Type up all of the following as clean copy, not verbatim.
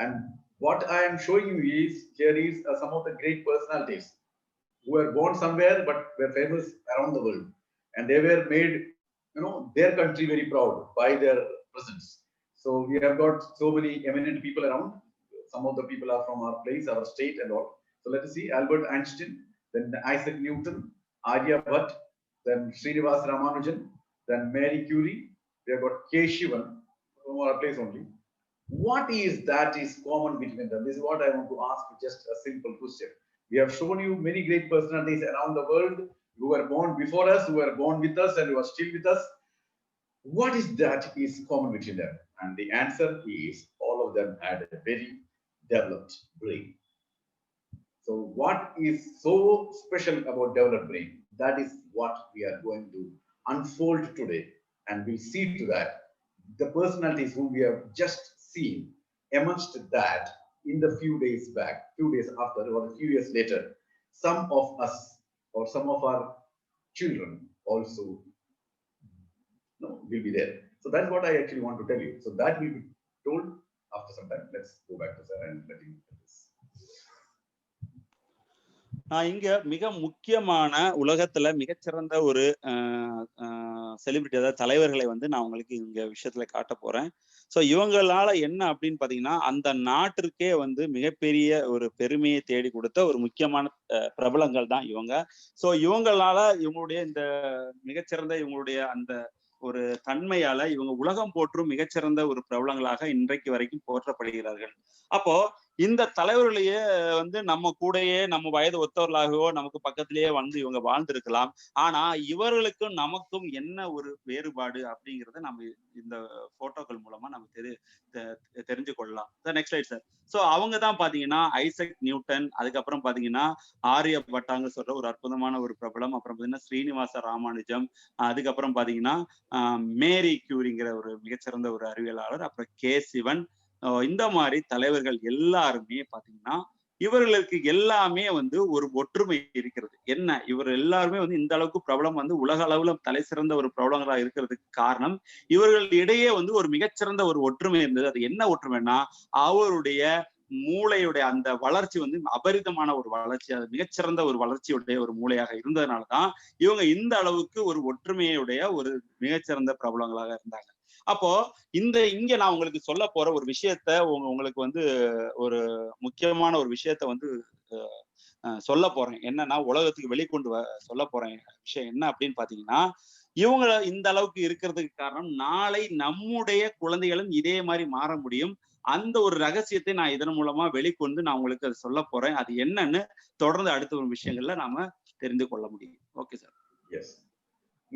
And what I am showing you is here is some of the great personalities who were born somewhere but were famous around the world, and they were made, their country very proud by their presence. So we have got so many eminent people around. Some of the people are from our place, our state, and all. So let us see: Albert Einstein, then Isaac Newton, Arya Bhatt, then Srinivas Ramanujan, then Mary Curie. We have got K. Shivan from our place only. What is that is common between them? This is what I want to ask you, just a simple question. We have shown you many great personalities around the world who were born before us, who were born with us, and who are still with us. What is that is common between them? And the answer is all of them had a very developed brain. So what is so special about developed brain? That is what we are going to unfold today, and we'll see to that. The personalities who we have just seen, amongst that, in the few days back, few days after, or a few years later, some of us or some of our children also will be there. So that's what I actually want to tell you. So that will be told after some time. Let's go back to Sarah and let him tell this. நான் இங்க மிக முக்கியமான உலகத்துல மிகச்சிறந்த ஒரு celebrity, அதாவது தலைவர்களை நான் உங்களுக்கு இங்க விஷயத்துல காட்ட போறேன். ஸோ இவங்களால என்ன அப்படின்னு பாத்தீங்கன்னா, அந்த நாட்டிற்கே மிகப்பெரிய ஒரு பெருமையை தேடி கொடுத்த ஒரு முக்கியமான பிரபலங்கள் தான் இவங்க. ஸோ இவங்களால இவங்களுடைய இந்த மிகச்சிறந்த இவங்களுடைய அந்த ஒரு தன்மையால இவங்க உலகம் போற்றும் மிகச்சிறந்த ஒரு பிரபலங்களாக இன்றைக்கு வரைக்கும் போற்றப்படுகிறார்கள். அப்போ இந்த தலைவர்களையே நம்ம கூடயே நம்ம வயது ஒத்தவர்களாகவோ நமக்கு பக்கத்திலேயே இவங்க வாழ்ந்திருக்கலாம். ஆனா இவர்களுக்கும் நமக்கும் என்ன ஒரு வேறுபாடு அப்படிங்கிறத நம்ம இந்த போட்டோக்கள் மூலமா நம்ம தெரிஞ்சு கொள்ளலாம். Next slide sir. ஸோ அவங்க தான் பாத்தீங்கன்னா ஐசக் நியூட்டன், அதுக்கப்புறம் பாத்தீங்கன்னா ஆரிய பட்டாங்க சொல்ற ஒரு அற்புதமான ஒரு பிரபலம், அப்புறம் பாத்தீங்கன்னா ஸ்ரீனிவாச ராமானுஜம், அதுக்கப்புறம் பாத்தீங்கன்னா மேரி கியூரிங்கிற ஒரு மிகச்சிறந்த ஒரு அறிவியலாளர், அப்புறம் கே. சிவன். இந்த மாதிரி தலைவர்கள் எல்லாருமே பாத்தீங்கன்னா இவர்களுக்கு எல்லாமே ஒரு ஒற்றுமை இருக்கிறது. என்ன, இவர் எல்லாருமே இந்த அளவுக்கு பிரபலம் உலக அளவுல தலை சிறந்த ஒரு பிரபலங்களா இருக்கிறதுக்கு காரணம் இவர்கள் இடையே ஒரு மிகச்சிறந்த ஒரு ஒற்றுமை இருந்தது. அது என்ன ஒற்றுமைன்னா, அவருடைய மூளையுடைய அந்த வளர்ச்சி அபரிதமான ஒரு வளர்ச்சி, அது மிகச்சிறந்த ஒரு வளர்ச்சியுடைய ஒரு மூளையாக இருந்ததுனாலதான் இவங்க இந்த அளவுக்கு ஒரு ஒற்றுமையுடைய ஒரு மிகச்சிறந்த பிரபலங்களாக இருந்தாங்க. அப்போ இங்க நான் உங்களுக்கு சொல்ல போற ஒரு விஷயத்த உங்களுக்கு ஒரு முக்கியமான ஒரு விஷயத்த சொல்ல போறேன். என்னன்னா, உலகத்துக்கு வெளிக்கொண்டு சொல்ல போறேன் விஷயம் என்ன அப்படின்னு பாத்தீங்கன்னா, இவங்க இந்த அளவுக்கு இருக்கிறதுக்கு காரணம் நாளை நம்முடைய குழந்தைகளும் இதே மாதிரி மாற முடியும். அந்த ஒரு ரகசியத்தை நான் இதன் மூலமா வெளிக்கொண்டு நான் உங்களுக்கு அது சொல்ல போறேன். அது என்னன்னு தொடர்ந்து அடுத்த ஒரு விஷயங்கள்ல நாம தெரிந்து கொள்ள முடியும். Okay sir. Yes.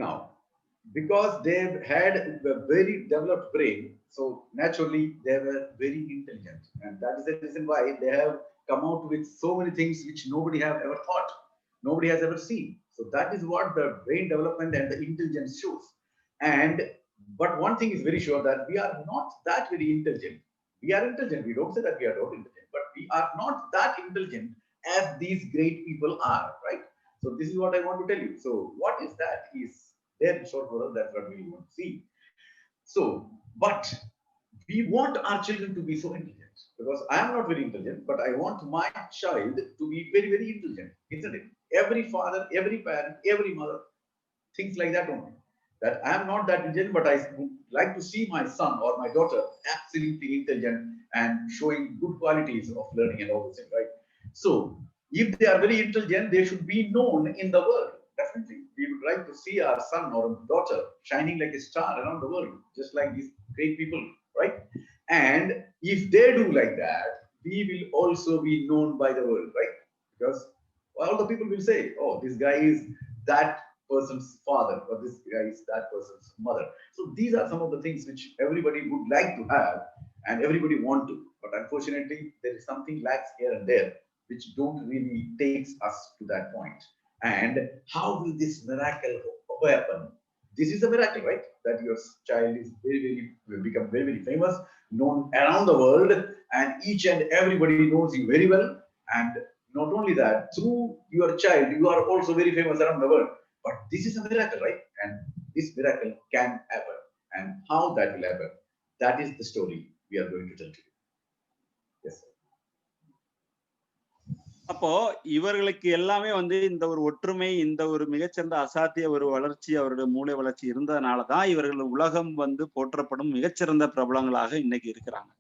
Now, because they had a very developed brain, so naturally they were very intelligent, and that is the reason why they have come out with so many things which nobody have ever thought, nobody has ever seen. So that is what the brain development and the intelligence shows. And but one thing is very sure, that we are not that very intelligent. We are intelligent. We don't say that we are not intelligent, but we are not that intelligent as these great people are, right? So this is what I want to tell you. So what is that is there in short for us. That's what we want to see. So, but we want our children to be so intelligent, because I am not very intelligent, but I want my child to be very, very intelligent, isn't it? Every father, every parent, every mother thinks like that only. That I am not that intelligent, but I would like to see my son or my daughter absolutely intelligent and showing good qualities of learning and all those things, right? So, if they are very intelligent, they should be known in the world. Definitely, we would like to see our son or daughter shining like a star around the world, just like these great people, right? And if they do like that, we will also be known by the world, right? Because all the people will say, oh, this guy is that person's father, or this guy is that person's mother. So these are some of the things which everybody would like to have and everybody want to, but unfortunately there is something lacks here and there which don't really takes us to that point. And how will this miracle happen? This is a miracle, right? That your child is will become very, very famous, known around the world, and each and everybody knows you very well. And not only that, through your child, you are also very famous around the world. But this is a miracle, right? And this miracle can happen. And how that will happen, that is the story we are going to tell to you. Yes. அப்போ இவர்களுக்கு எல்லாமே வந்து இந்த ஒரு ஒற்றுமை, இந்த ஒரு மிகச்சிறந்த அசாத்திய ஒரு வளர்ச்சி, அவருடைய மூளை வளர்ச்சி இருந்ததுனாலதான் இவர்கள் உலகம் வந்து போற்றப்படும் மிகச்சிறந்த பிரபலங்களாக இன்னைக்கு இருக்கிறாங்க.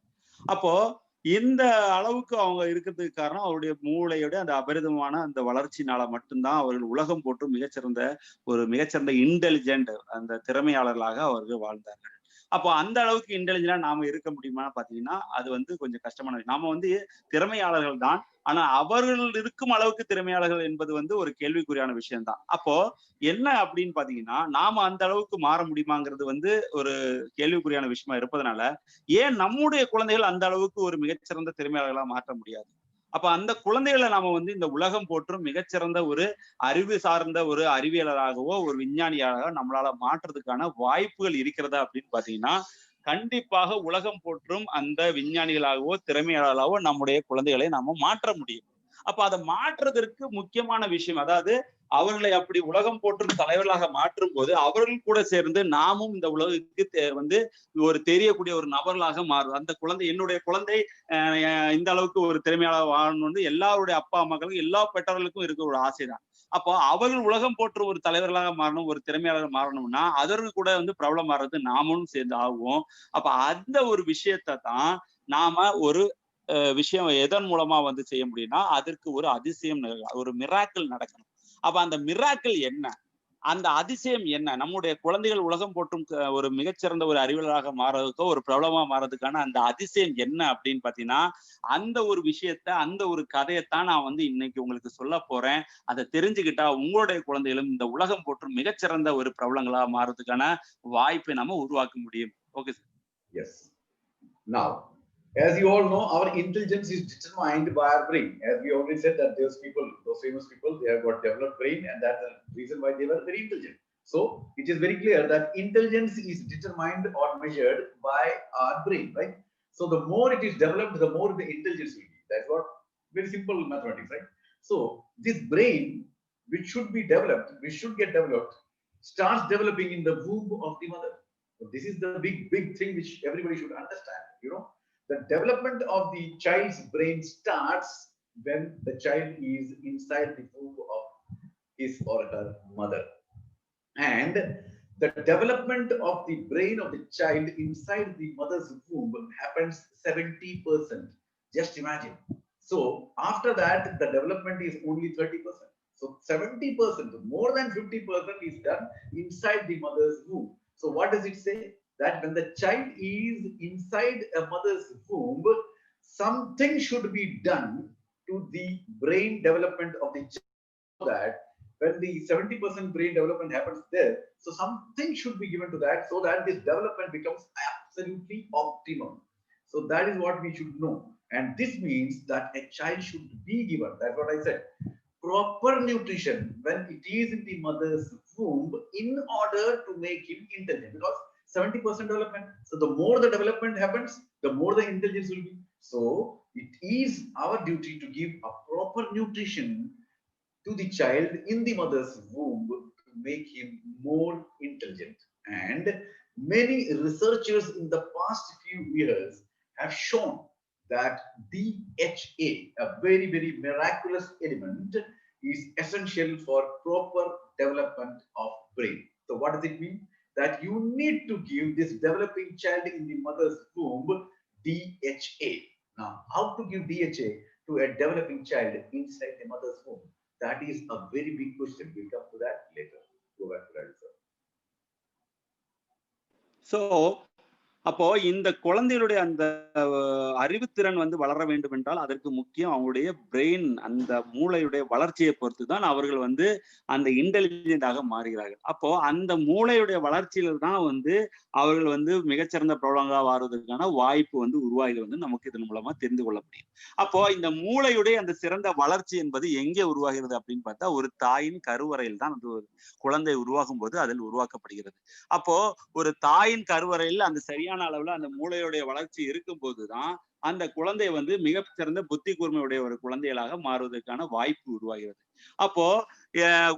அப்போ இந்த அளவுக்கு அவங்க இருக்கிறதுக்கு காரணம் அவருடைய மூளையோட அந்த அபரிதமான அந்த வளர்ச்சினால மட்டும்தான் அவர்கள் உலகம் போற்றும் மிகச்சிறந்த இன்டெலிஜென்ட் அந்த திறமையாளர்களாக அவர்கள் வாழ்ந்தார்கள். அப்போ அந்த அளவுக்கு இன்டெலிஜென்டா நாம இருக்க முடியுமா பாத்தீங்கன்னா அது வந்து கொஞ்சம் கஷ்டமான விஷயம். நாம வந்து திறமையாளர்கள் தான். ஆனா அவர்கள் இருக்கும் அளவுக்கு திறமையாளர்கள் என்பது வந்து ஒரு கேள்விக்குறியான விஷயம்தான். அப்போ என்ன அப்படின்னு பாத்தீங்கன்னா நாம அந்த அளவுக்கு மாற முடியுமாங்கிறது வந்து ஒரு கேள்விக்குறியான விஷயமா இருப்பதனால ஏன் நம்முடைய குழந்தைகள் அந்த அளவுக்கு ஒரு மிகச்சிறந்த திறமையாளர்களா மாற்ற முடியாது? அப்ப அந்த குழந்தைகளை நாம வந்து இந்த உலகம் போற்றும் மிகச்சிறந்த ஒரு அறிவு சார்ந்த ஒரு அறிவியலராகவோ ஒரு விஞ்ஞானியாக நம்மளால மாற்றுறதுக்கான வாய்ப்புகள் இருக்கிறதா அப்படின்னு பாத்தீங்கன்னா கண்டிப்பாக உலகம் போற்றும் அந்த விஞ்ஞானிகளாகவோ திறமையாளர்களாகவோ நம்முடைய குழந்தைகளை நாம மாற்ற முடியும். அப்ப அதை மாற்றுவதற்கு முக்கியமான விஷயம், அதாவது அவர்களை அப்படி உலகம் போற்றும் தலைவர்களாக மாற்றும் போது அவர்கள் கூட சேர்ந்து நாமும் இந்த உலகுக்கு வந்து ஒரு தெரியக்கூடிய ஒரு நபர்களாக மாறும். அந்த குழந்தை என்னுடைய குழந்தை இந்த அளவுக்கு ஒரு திறமையாளர் வாழணும்னு எல்லாருடைய அப்பா அம்மாக்களுக்கும் எல்லா பெற்றவர்களுக்கும் இருக்கிற ஒரு ஆசைதான். அப்போ அவர்கள் உலகம் போற்றும் ஒரு தலைவர்களாக மாறணும், ஒரு திறமையாளர் மாறணும்னா அதற்கு கூட வந்து பிரபலம் மாறுறது நாமும் சேர்ந்து ஆகுவோம். அப்ப அந்த ஒரு விஷயத்தை தான் நாம ஒரு விஷயம் எதன் மூலமா வந்து செய்ய முடியும்னா அதற்கு ஒரு அதிசயம், ஒரு மிராக்கிள் நடக்கணும். அப்ப அந்த மிராக்கிள் என்ன, அந்த அதிசயம் என்ன, நம்முடைய குழந்தைகள் உலகம் போற்றும் ஒரு மிகச்சிறந்த ஒரு அறிவியலராக மாறதுக்கோ ஒரு பிரபலமா மாறதுக்கான அந்த அதிசயம் என்ன அப்படின்னு பாத்தீங்கன்னா அந்த ஒரு விஷயத்த அந்த ஒரு கதையத்தான் நான் வந்து இன்னைக்கு உங்களுக்கு சொல்ல போறேன். அதை தெரிஞ்சுக்கிட்டா உங்களுடைய குழந்தைகளும் இந்த உலகம் போற்றும் மிகச்சிறந்த ஒரு பிரபலங்களா மாறதுக்கான வாய்ப்பை நம்ம உருவாக்க முடியும். Okay sir. Yes. Now, as you all know, our intelligence is determined by our brain. As we already said that those famous people, they have got developed brain, and that's the reason why they were very intelligent. So it is very clear that intelligence is determined or measured by our brain, right? So the more it is developed, the more the intelligence will be. That's what very simple mathematics, right? So this brain, which should be developed, which should get developed, starts developing in the womb of the mother. So this is the big thing which everybody should understand. You know, the development of the child's brain starts when the child is inside the womb of his or her mother. And the development of the brain of the child inside the mother's womb happens 70%. Just imagine. So after that, the development is only 30%. So 70%, more than 50% is done inside the mother's womb. So what does it say? That when the child is inside a mother's womb, something should be done to the brain development of the child, so that when the 70% brain development happens there, so something should be given to that so that this development becomes absolutely optimum. So that is what we should know. And this means that a child should be given, that's what I said, proper nutrition when it is in the mother's womb in order to make him intelligent, because 70% development. So the more the development happens, the more the intelligence will be. So it is our duty to give a proper nutrition to the child in the mother's womb to make him more intelligent. And many researchers in the past few years have shown that DHA, a very miraculous element, is essential for proper development of brain. So what does it mean? That you need to give this developing child in the mother's womb DHA. Now, how to give DHA to a developing child inside the mother's womb? That is a very big question. We'll come to that later. Go back to that, sir. So அப்போ இந்த குழந்தைகளுடைய அந்த அறிவுத்திறன் வந்து வளர வேண்டும் என்றால் அதற்கு முக்கியம் அவங்களுடைய பிரெயின், அந்த மூளையுடைய வளர்ச்சியை பொறுத்து தான் அவர்கள் வந்து அந்த இன்டெலிஜென்டாக மாறுகிறார்கள். அப்போ அந்த மூளையுடைய வளர்ச்சியில தான் வந்து அவர்கள் வந்து மிகச்சிறந்த பிரபலங்களாக மாறுவதற்கான வாய்ப்பு வந்து உருவாகி வந்து நமக்கு இதன் மூலமா தெரிந்து கொள்ள முடியும். அப்போ இந்த மூளையுடைய அந்த சிறந்த வளர்ச்சி என்பது எங்கே உருவாகிறது அப்படின்னு பார்த்தா ஒரு தாயின் கருவறையில் தான் அந்த குழந்தை உருவாகும் போது அதில் உருவாக்கப்படுகிறது. அப்போ ஒரு தாயின் கருவறையில் அந்த சரியான அளவுல அந்த மூளையுடைய வளர்ச்சி இருக்கும் போதுதான் அந்த குழந்தை வந்து மிகச்சிறந்த புத்தி கூர்மையுடைய ஒரு குழந்தைகளாக மாறுவதற்கான வாய்ப்பு உருவாகிறது. அப்போ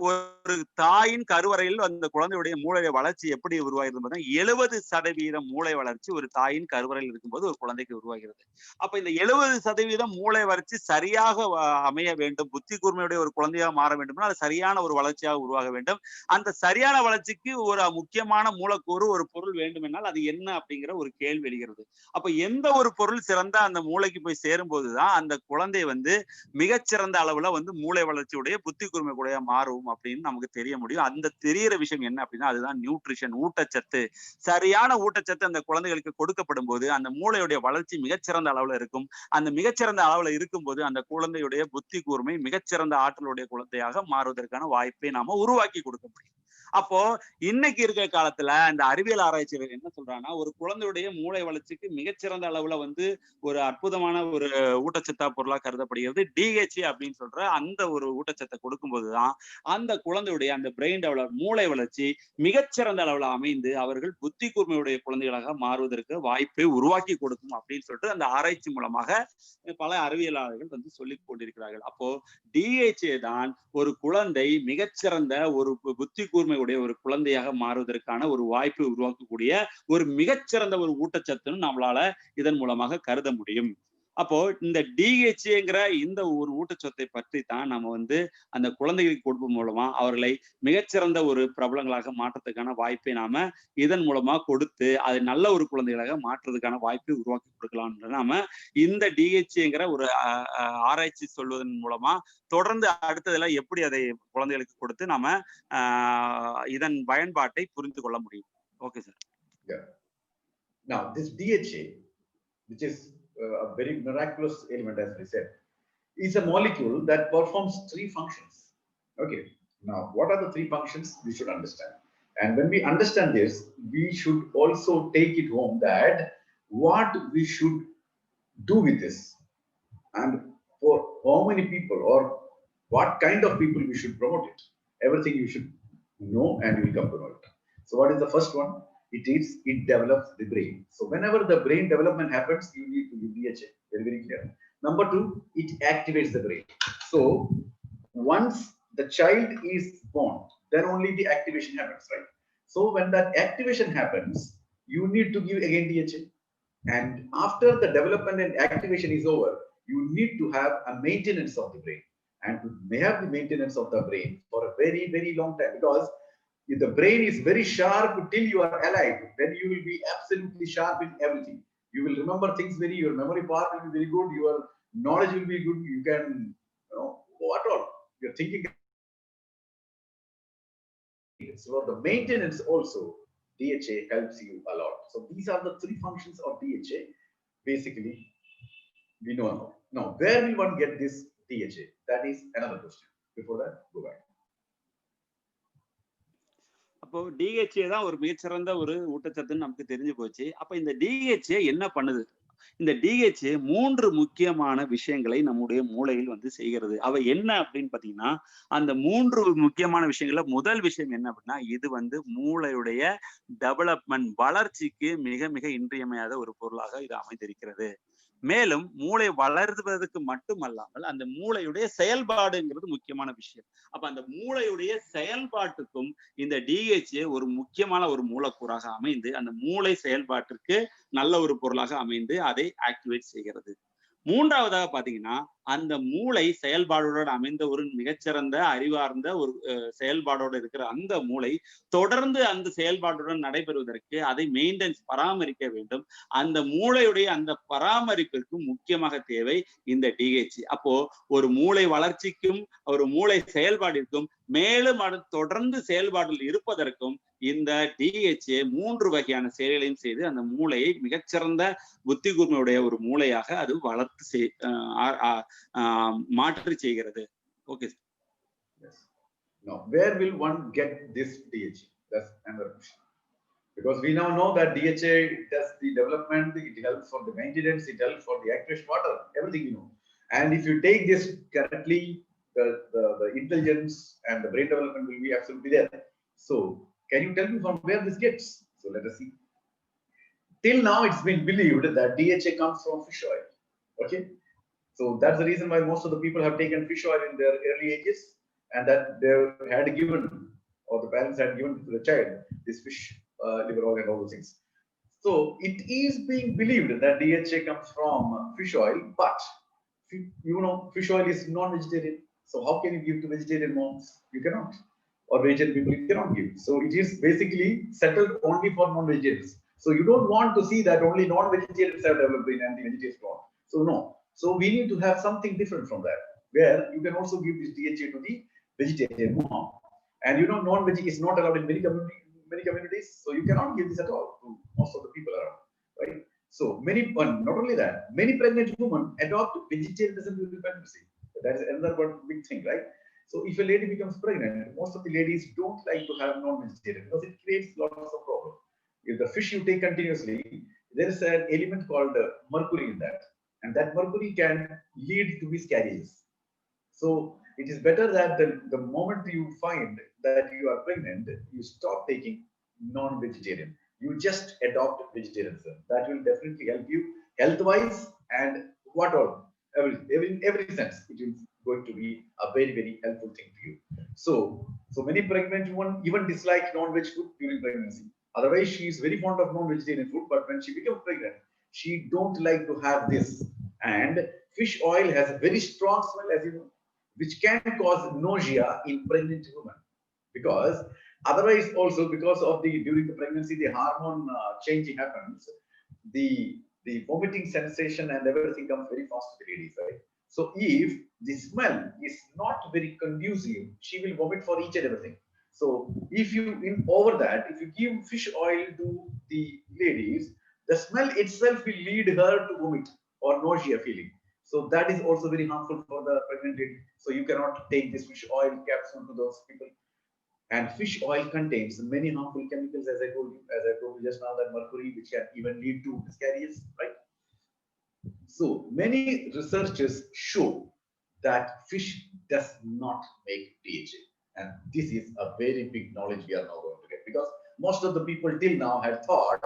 ஒரு தாயின் கருவறையில் அந்த குழந்தையுடைய மூளை வளர்ச்சி எப்படி உருவாகிறது? 70% மூளை வளர்ச்சி ஒரு தாயின் கருவறையில் இருக்கும்போது ஒரு குழந்தைக்கு உருவாகிறது. அப்ப இந்த 70% மூளை வளர்ச்சி சரியாக அமைய வேண்டும், புத்தி கூர்மையுடைய ஒரு குழந்தையாக மாற வேண்டும்னா அது சரியான ஒரு வளர்ச்சியாக உருவாக வேண்டும். அந்த சரியான வளர்ச்சிக்கு ஒரு முக்கியமான மூலக்கூறு ஒரு பொருள் வேண்டும் என்றால் அது என்ன அப்படிங்கிற ஒரு கேள்வி எழுகிறது. அப்ப எந்த ஒரு பொருள் சிறந்த அந்த மூளைக்கு போய் சேரும் போதுதான் அந்த குழந்தை வந்து மிகச்சிறந்த அளவுல வந்து மூளை வளர்ச்சியுடைய புத்தி கூர்மை கூட மாறும் அப்படின்னு நமக்கு தெரிய முடியும். அந்த தெரியற விஷயம் என்ன அப்படின்னா அதுதான் நியூட்ரிஷன், ஊட்டச்சத்து. சரியான ஊட்டச்சத்து அந்த குழந்தைகளுக்கு கொடுக்கப்படும் போது அந்த மூளையுடைய வளர்ச்சி மிகச்சிறந்த அளவுல இருக்கும். அந்த மிகச்சிறந்த அளவுல இருக்கும்போது அந்த குழந்தையுடைய புத்தி கூர்மை மிகச்சிறந்த ஆற்றலுடைய குழந்தையாக மாறுவதற்கான வாய்ப்பை நாம உருவாக்கி கொடுக்க முடியும். அப்போ இன்னைக்கு இருக்கிற காலத்துல இந்த அறிவியல் ஆராய்ச்சிகள் என்ன சொல்றாங்கன்னா ஒரு குழந்தையுடைய மூளை வளர்ச்சிக்கு மிகச்சிறந்த அளவுல வந்து ஒரு அற்புதமான ஒரு ஊட்டச்சத்தா பொருளா கருதப்படுகிறது டிஹெச்ஏ அப்படின்னு சொல்ற அந்த ஒரு ஊட்டச்சத்தை கொடுக்கும்போதுதான் அந்த குழந்தையுடைய அந்த பிரெயின் டெவலப் மூளை வளர்ச்சி மிகச்சிறந்த அளவுல அமைந்து அவர்கள் புத்தி கூர்மையுடைய குழந்தைகளாக மாறுவதற்கு வாய்ப்பை உருவாக்கி கொடுக்கும் அப்படின்னு சொல்லிட்டு அந்த ஆராய்ச்சி மூலமாக பல அறிவியலாளர்கள் வந்து சொல்லிக் கொண்டிருக்கிறார்கள். அப்போ டிஹெச்ஏ தான் ஒரு குழந்தை மிகச்சிறந்த ஒரு புத்தி கூர்மையுடைய ஒரு குழந்தையாக மாறுவதற்கான ஒரு வாய்ப்பை உருவாக்கக்கூடிய ஒரு மிகச்சிறந்த ஒரு ஊட்டச்சத்துன்னு நம்மளால இதன் மூலமாக கருத முடியும். அப்போ இந்த டிஹெச்ஏங்கிற இந்த ஒரு ஊட்டச்சத்தை பற்றி தான் நம்ம வந்து அந்த குழந்தைகளுக்கு கொடுப்பது மூலமா அவர்களை மிகச்சிறந்த ஒரு பிரபலங்களாக மாற்றத்துக்கான வாய்ப்பை நாம இதன் மூலமா கொடுத்து அது நல்ல ஒரு குழந்தைகளாக மாற்றுறதுக்கான வாய்ப்பை உருவாக்கி கொடுக்கலாம். நாம இந்த டிஹெச்ஏங்கிற ஒரு ஆராய்ச்சி சொல்வதன் மூலமா தொடர்ந்து அடுத்ததுல எப்படி அதை குழந்தைகளுக்கு கொடுத்து நாம இதன் பயன்பாட்டை புரிந்து கொள்ள முடியும். Okay sir. Yeah. Now this DHA, which is a very miraculous element, as we said, is a molecule that performs 3 functions. Okay. Now, what are the 3 functions we should understand? And when we understand this, we should also take it home that what we should do with this, and for how many people or what kind of people we should promote it. Everything you should know and you will come to know it. So what is the first one? It develops the brain. So whenever the brain development happens, you need to give DHA. Very, very clear. Number 2, it activates the brain. So once the child is born, then only the activation happens, right? So when that activation happens, you need to give again DHA. And after the development and activation is over, you need to have a maintenance of the brain. And to have the maintenance of the brain for a very, very long time, because if the brain is very sharp till you are alive, then you will be absolutely sharp in everything. You will remember things your memory power will be very good, your knowledge will be good, you can, what all, your thinking. So the maintenance also, DHA helps you a lot. So these are the 3 functions of DHA. Basically, we know now. Now, where will one get this DHA? That is another question. Before that, go back. அப்போ DHA தான் ஒரு மிகச்சிறந்த ஒரு ஊட்டச்சத்துன்னு நமக்கு தெரிஞ்சு போச்சு. அப்ப இந்த டிஹெச்ஏ என்ன பண்ணுது? இந்த டிஹெச்ஏ 3 முக்கியமான விஷயங்களை நம்முடைய மூளையில் வந்து செய்கிறது. அவை என்ன அப்படின்னு பாத்தீங்கன்னா, அந்த 3 முக்கியமான விஷயங்கள்ல முதல் விஷயம் என்ன அப்படின்னா, இது வந்து மூளையுடைய டெவலப்மெண்ட் வளர்ச்சிக்கு மிக மிக இன்றியமையாத ஒரு பொருளாக இது அமைந்திருக்கிறது. மேலும் மூளை வளர்வதற்கு மட்டுமல்லாமல் அந்த மூளையுடைய செயல்பாடுங்கிறது முக்கியமான விஷயம். அப்ப அந்த மூளையுடைய செயல்பாட்டுக்கும் இந்த டிஹெச்ஏ ஒரு முக்கியமான ஒரு மூலக்கூறாக அமைந்து அந்த மூளை செயல்பாட்டிற்கு நல்ல ஒரு பொருளாக அமைந்து அதை ஆக்டிவேட் செய்கிறது. 3வதாக பாத்தீங்கன்னா, அந்த மூளை செயல்பாடுடன் அமைந்த ஒரு மிகச்சிறந்த அறிவார்ந்த ஒரு செயல்பாடோடு இருக்கிற அந்த மூளை தொடர்ந்து அந்த செயல்பாட்டுடன் நடைபெறுவதற்கு அதை மெயின்டெனன்ஸ் பராமரிக்க வேண்டும். அந்த மூளையுடைய அந்த பராமரிப்பிற்கு முக்கியமாக தேவை இந்த டிஹெச்ஏ. அப்போ ஒரு மூளை வளர்ச்சிக்கும் ஒரு மூளை செயல்பாட்டிற்கும் மேலும் தொடர்ந்து செயல்பாட்டில் இருப்பதற்கும் இந்த டிஹெச்ஏ 3 வகையான செயல்களையும் செய்து அந்த மூளையை மிகச்சிறந்த புத்தி கூர்மையுடைய ஒரு மூளையாக அது வளர்த்து மாற்றி செய்கிறது. Okay sir. Yes. Now, where will one get this DHA? That's another question. Because we now know that DHA does the development, it helps for the maintenance, it helps for the activation, whatever, everything you know. And if you take this correctly, the intelligence and the brain development will be absolutely there. So, can you tell me from where this gets? So let us see. Till now, it's been believed that DHA comes from fish oil. Okay, so that's the reason why most of the people have taken fish oil in their early ages, and that they had given, or the parents had given to the child this fish liver oil and all those things. So it is being believed that DHA comes from fish oil, but you know, fish oil is non-vegetarian. So how can you give to vegetarian moms? You cannot. Or vegetarian people you cannot give. So it is basically settled only for non-vegetarians. So you don't want to see that only non-vegetarians have developed brain and the vegetarians don't. So no. So we need to have something different from that, where you can also give this DHA to the vegetarian mom. And you know, non-veg is not allowed in many communities, so you cannot give this at all to most of the people around, right? So many, not only that, many pregnant women adopt vegetarianism during pregnancy. That is another one big thing, right? So if a lady becomes pregnant, most of the ladies don't like to have non-vegetarian because it creates lots of problems. If the fish you take continuously, there is an element called mercury in that, and that mercury can lead to miscarriages. So it is better that the moment you find that you are pregnant, you stop taking non-vegetarian. You just adopt vegetarianism. That will definitely help you health-wise and what all, every sense. It is going to be a very, very helpful thing to you. So many pregnant women even dislike non-veg food during pregnancy. Otherwise, she is very fond of non-vegetarian food, but when she becomes pregnant, she don't like to have this. And fish oil has a very strong smell, as you know, which can cause nausea in pregnant women, because otherwise also because of the during the pregnancy the hormone changing happens, the vomiting sensation and everything comes very fast to the ladies, right? So if the smell is not very conducive, she will vomit for each and everything. So if you in over that, if you give fish oil to the ladies, the smell itself will lead her to vomit or nausea feeling. So that is also very harmful for the pregnant lady. So you cannot take this fish oil capsule to those people. And fish oil contains many harmful chemicals, as I told you, just now, that mercury, which can even lead to miscarriages, right? So many researchers show that fish does not make DHA. And this is a very big knowledge we are now going to get, because most of the people till now had thought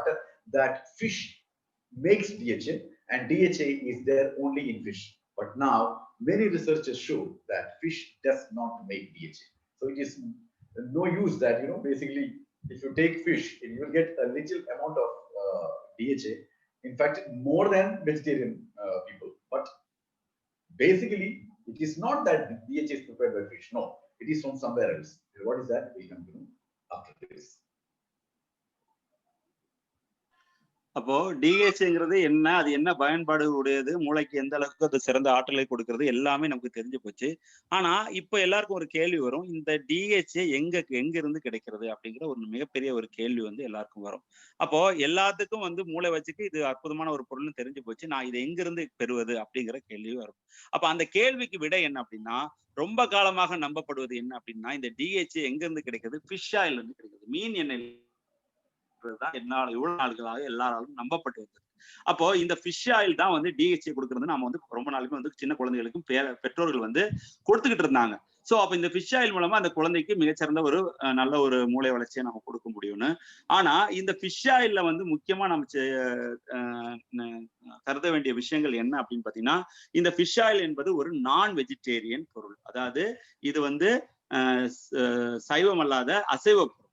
that fish makes DHA and DHA is there only in fish. But now many researchers show that fish does not make DHA. So it is no use that, you know, basically if you take fish, you will get a little amount of DHA, in fact more than vegetarian people. But basically it is not that DHA is prepared by fish. No, it is from somewhere else. What is that? We come to know after this. அப்போ டிஹெச்ங்கிறது என்ன, அது என்ன பயன்பாடு உடையது, மூளைக்கு எந்த அளவுக்கு அது சிறந்த ஆற்றலை கொடுக்கிறது, எல்லாமே நமக்கு தெரிஞ்சு போச்சு. ஆனா இப்ப எல்லாருக்கும் ஒரு கேள்வி வரும், இந்த டிஹெச்ஏ எங்க இருந்து கிடைக்கிறது அப்படிங்கிற ஒரு மிகப்பெரிய ஒரு கேள்வி வந்து எல்லாருக்கும் வரும். அப்போ எல்லாத்துக்கும் வந்து மூளை வச்சுக்கு இது அற்புதமான ஒரு பொருள்னு தெரிஞ்சு போச்சு, நான் இதை எங்க இருந்து பெறுவது அப்படிங்கிற கேள்வி வரும். அப்ப அந்த கேள்விக்கு விடை என்ன அப்படின்னா, ரொம்ப காலமாக நம்பப்படுவது என்ன அப்படின்னா, இந்த டிஹெச்ஏ எங்க இருந்து கிடைக்கிறது, ஃபிஷ் ஆயில் இருந்து கிடைக்கிறது, மீன் எண்ணெய் தான் இவ்வளவு நாட்களாக எல்லாராலும் நம்பப்பட்டு வந்தது. அப்போ இந்த ஃபிஷ் ஆயில் தான் வந்து டிஹெச்ஏ கொடுக்கறது நம்ம வந்து ரொம்ப நாளுமே வந்து சின்ன குழந்தைகளுக்கும் பெற்றோர்கள் வந்து கொடுத்துக்கிட்டு இருந்தாங்க. சோ அப்ப இந்த ஃபிஷ் ஆயில் மூலமா அந்த குழந்தைக்கு மிகச்சிறந்த ஒரு நல்ல ஒரு மூளை வளர்ச்சியை நம்ம கொடுக்க முடியும்னு. ஆனா இந்த ஃபிஷ் ஆயில்ல வந்து முக்கியமா நம்ம கருத வேண்டிய விஷயங்கள் என்ன அப்படின்னு பாத்தீங்கன்னா, இந்த ஃபிஷ் ஆயில் என்பது ஒரு நான் வெஜிடேரியன் பொருள். அதாவது இது வந்து சைவம் அல்லாத அசைவ பொருள்.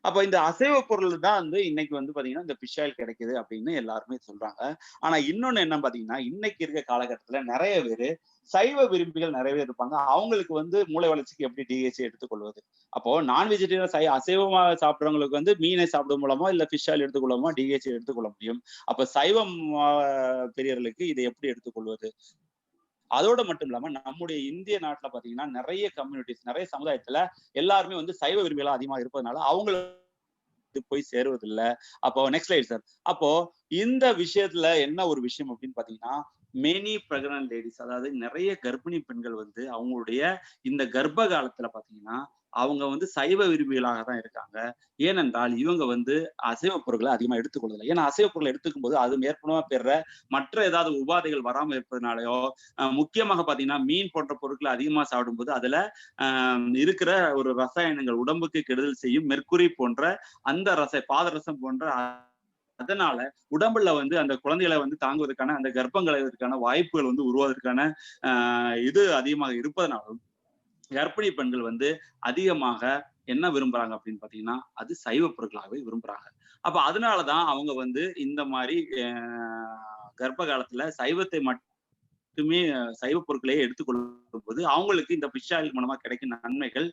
அப்ப இந்த அசைவ பொருள் தான் வந்து இன்னைக்கு வந்து பாத்தீங்கன்னா இந்த ஃபிஷ் ஆயில் கிடைக்குது அப்படின்னு எல்லாருமே சொல்றாங்க. ஆனா இன்னொன்னு என்ன பாத்தீங்கன்னா, இன்னைக்கு இருக்க காலகட்டத்துல நிறைய பேரு சைவ விரும்பிகள் நிறைய பேர் இருப்பாங்க. அவங்களுக்கு வந்து மூளை வளர்ச்சிக்கு எப்படி டிஹெச்ஏ எடுத்துக்கொள்வது? அப்போ நான் வெஜிடேரியன் அசைவமா சாப்பிடுறவங்களுக்கு வந்து மீனை சாப்பிடும் மூலமா இல்ல ஃபிஷ் ஆயில் எடுத்துக்கொள்ளாமோ டிஹெச்ஏ எடுத்துக்கொள்ள முடியும். அப்ப சைவம் பெரியவர்களுக்கு இதை எப்படி எடுத்துக்கொள்வது? அதோட மட்டும் இல்லாம நம்முடைய இந்திய நாட்டுல பாத்தீங்கன்னா நிறைய கம்யூனிட்டிஸ், நிறைய சமுதாயத்துல எல்லாருமே வந்து சைவ விரும்பிகளா அதிகமா இருப்பதனால அவங்களுக்கு போய் சேருவதில்லை. அப்போ நெக்ஸ்ட் ஸ்லைட் சார். அப்போ இந்த விஷயத்துல என்ன ஒரு விஷயம் அப்படின்னு பாத்தீங்கன்னா, மெனி பிரெக்னன்ட் லேடிஸ், அதாவது நிறைய கர்ப்பிணி பெண்கள் வந்து அவங்களுடைய இந்த கர்ப்ப காலத்துல பாத்தீங்கன்னா அவங்க வந்து சைவ விரும்பிகளாக தான் இருக்காங்க. ஏனென்றால் இவங்க வந்து அசைவ பொருட்களை அதிகமா எடுத்துக்கொள்வதில்லை. ஏன்னா அசைவ பொருளை எடுத்துக்கும் போது அது மேற்பனமா பெற மற்ற ஏதாவது உபாதைகள் வராமல் இருப்பதனாலயோ, முக்கியமாக பாத்தீங்கன்னா மீன் போன்ற பொருட்களை அதிகமா சாப்பிடும்போது அதுல இருக்கிற ஒரு ரசாயனங்கள் உடம்புக்கு கெடுதல் செய்யும் மெர்க்குரி போன்ற அந்த பாதரசம் போன்ற அதனால உடம்புல வந்து அந்த குழந்தைகளை வந்து தாங்குவதற்கான அந்த கர்ப்பங்களைக்கான வாய்ப்புகள் வந்து உருவாவதற்கான இது அதிகமாக இருப்பதனாலும் கர்ப்பிணி பெண்கள் வந்து அதிகமாக என்ன விரும்புறாங்க அப்படின்னு பாத்தீங்கன்னா அது சைவ பொருட்களாகவே விரும்புறாங்க. அப்ப அதனாலதான் அவங்க வந்து இந்த மாதிரி கர்ப்ப காலத்துல சைவத்தை மட்டுமே சைவ பொருட்களையே எடுத்துக்கொள்ளும் போது அவங்களுக்கு இந்த ஃபிஷ் ஆயில் மூலமா கிடைக்கும் நன்மைகள்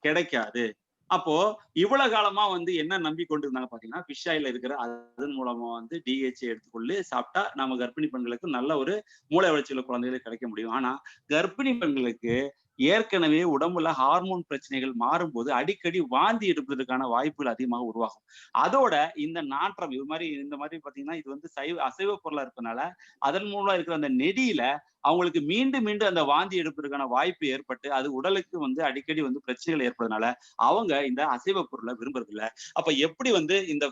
கிடைக்காது. அப்போ இவ்வளவு காலமா வந்து என்ன நம்பி கொண்டு இருந்தாங்க பாத்தீங்கன்னா ஃபிஷ் ஆயில் இருக்கிற அதன் மூலமா வந்து டிஹெச்ஏ எடுத்துக்கொள்ளு சாப்பிட்டா நம்ம கர்ப்பிணி பெண்களுக்கு நல்ல ஒரு மூளை வளர்ச்சியுள்ள குழந்தைகளுக்கு கிடைக்க முடியும். ஆனா கர்ப்பிணி பெண்களுக்கு ஏற்கனவே உடம்புல ஹார்மோன் பிரச்சனைகள் மாறும்போது அடிக்கடி வாந்தி எடுப்பதற்கான வாய்ப்புகள் அதிகமாக உருவாகும். அதோட இந்த நாற்றம் இது மாதிரி இந்த மாதிரி பாத்தீங்கன்னா இது வந்து அசைவ பொருளா இருப்பதனால அதன் மூலம் இருக்கிற அந்த நெடியில அவங்களுக்கு மீண்டும் மீண்டும் அந்த வாந்தி எடுப்பதற்கான வாய்ப்பு ஏற்பட்டு அது உடலுக்கு வந்து அடிக்கடி வந்து பிரச்சனைகள் ஏற்படுறதுனால அவங்க இந்த அசைவ பொருளை விரும்புறது இல்லை. அப்ப எப்படி வந்து இந்த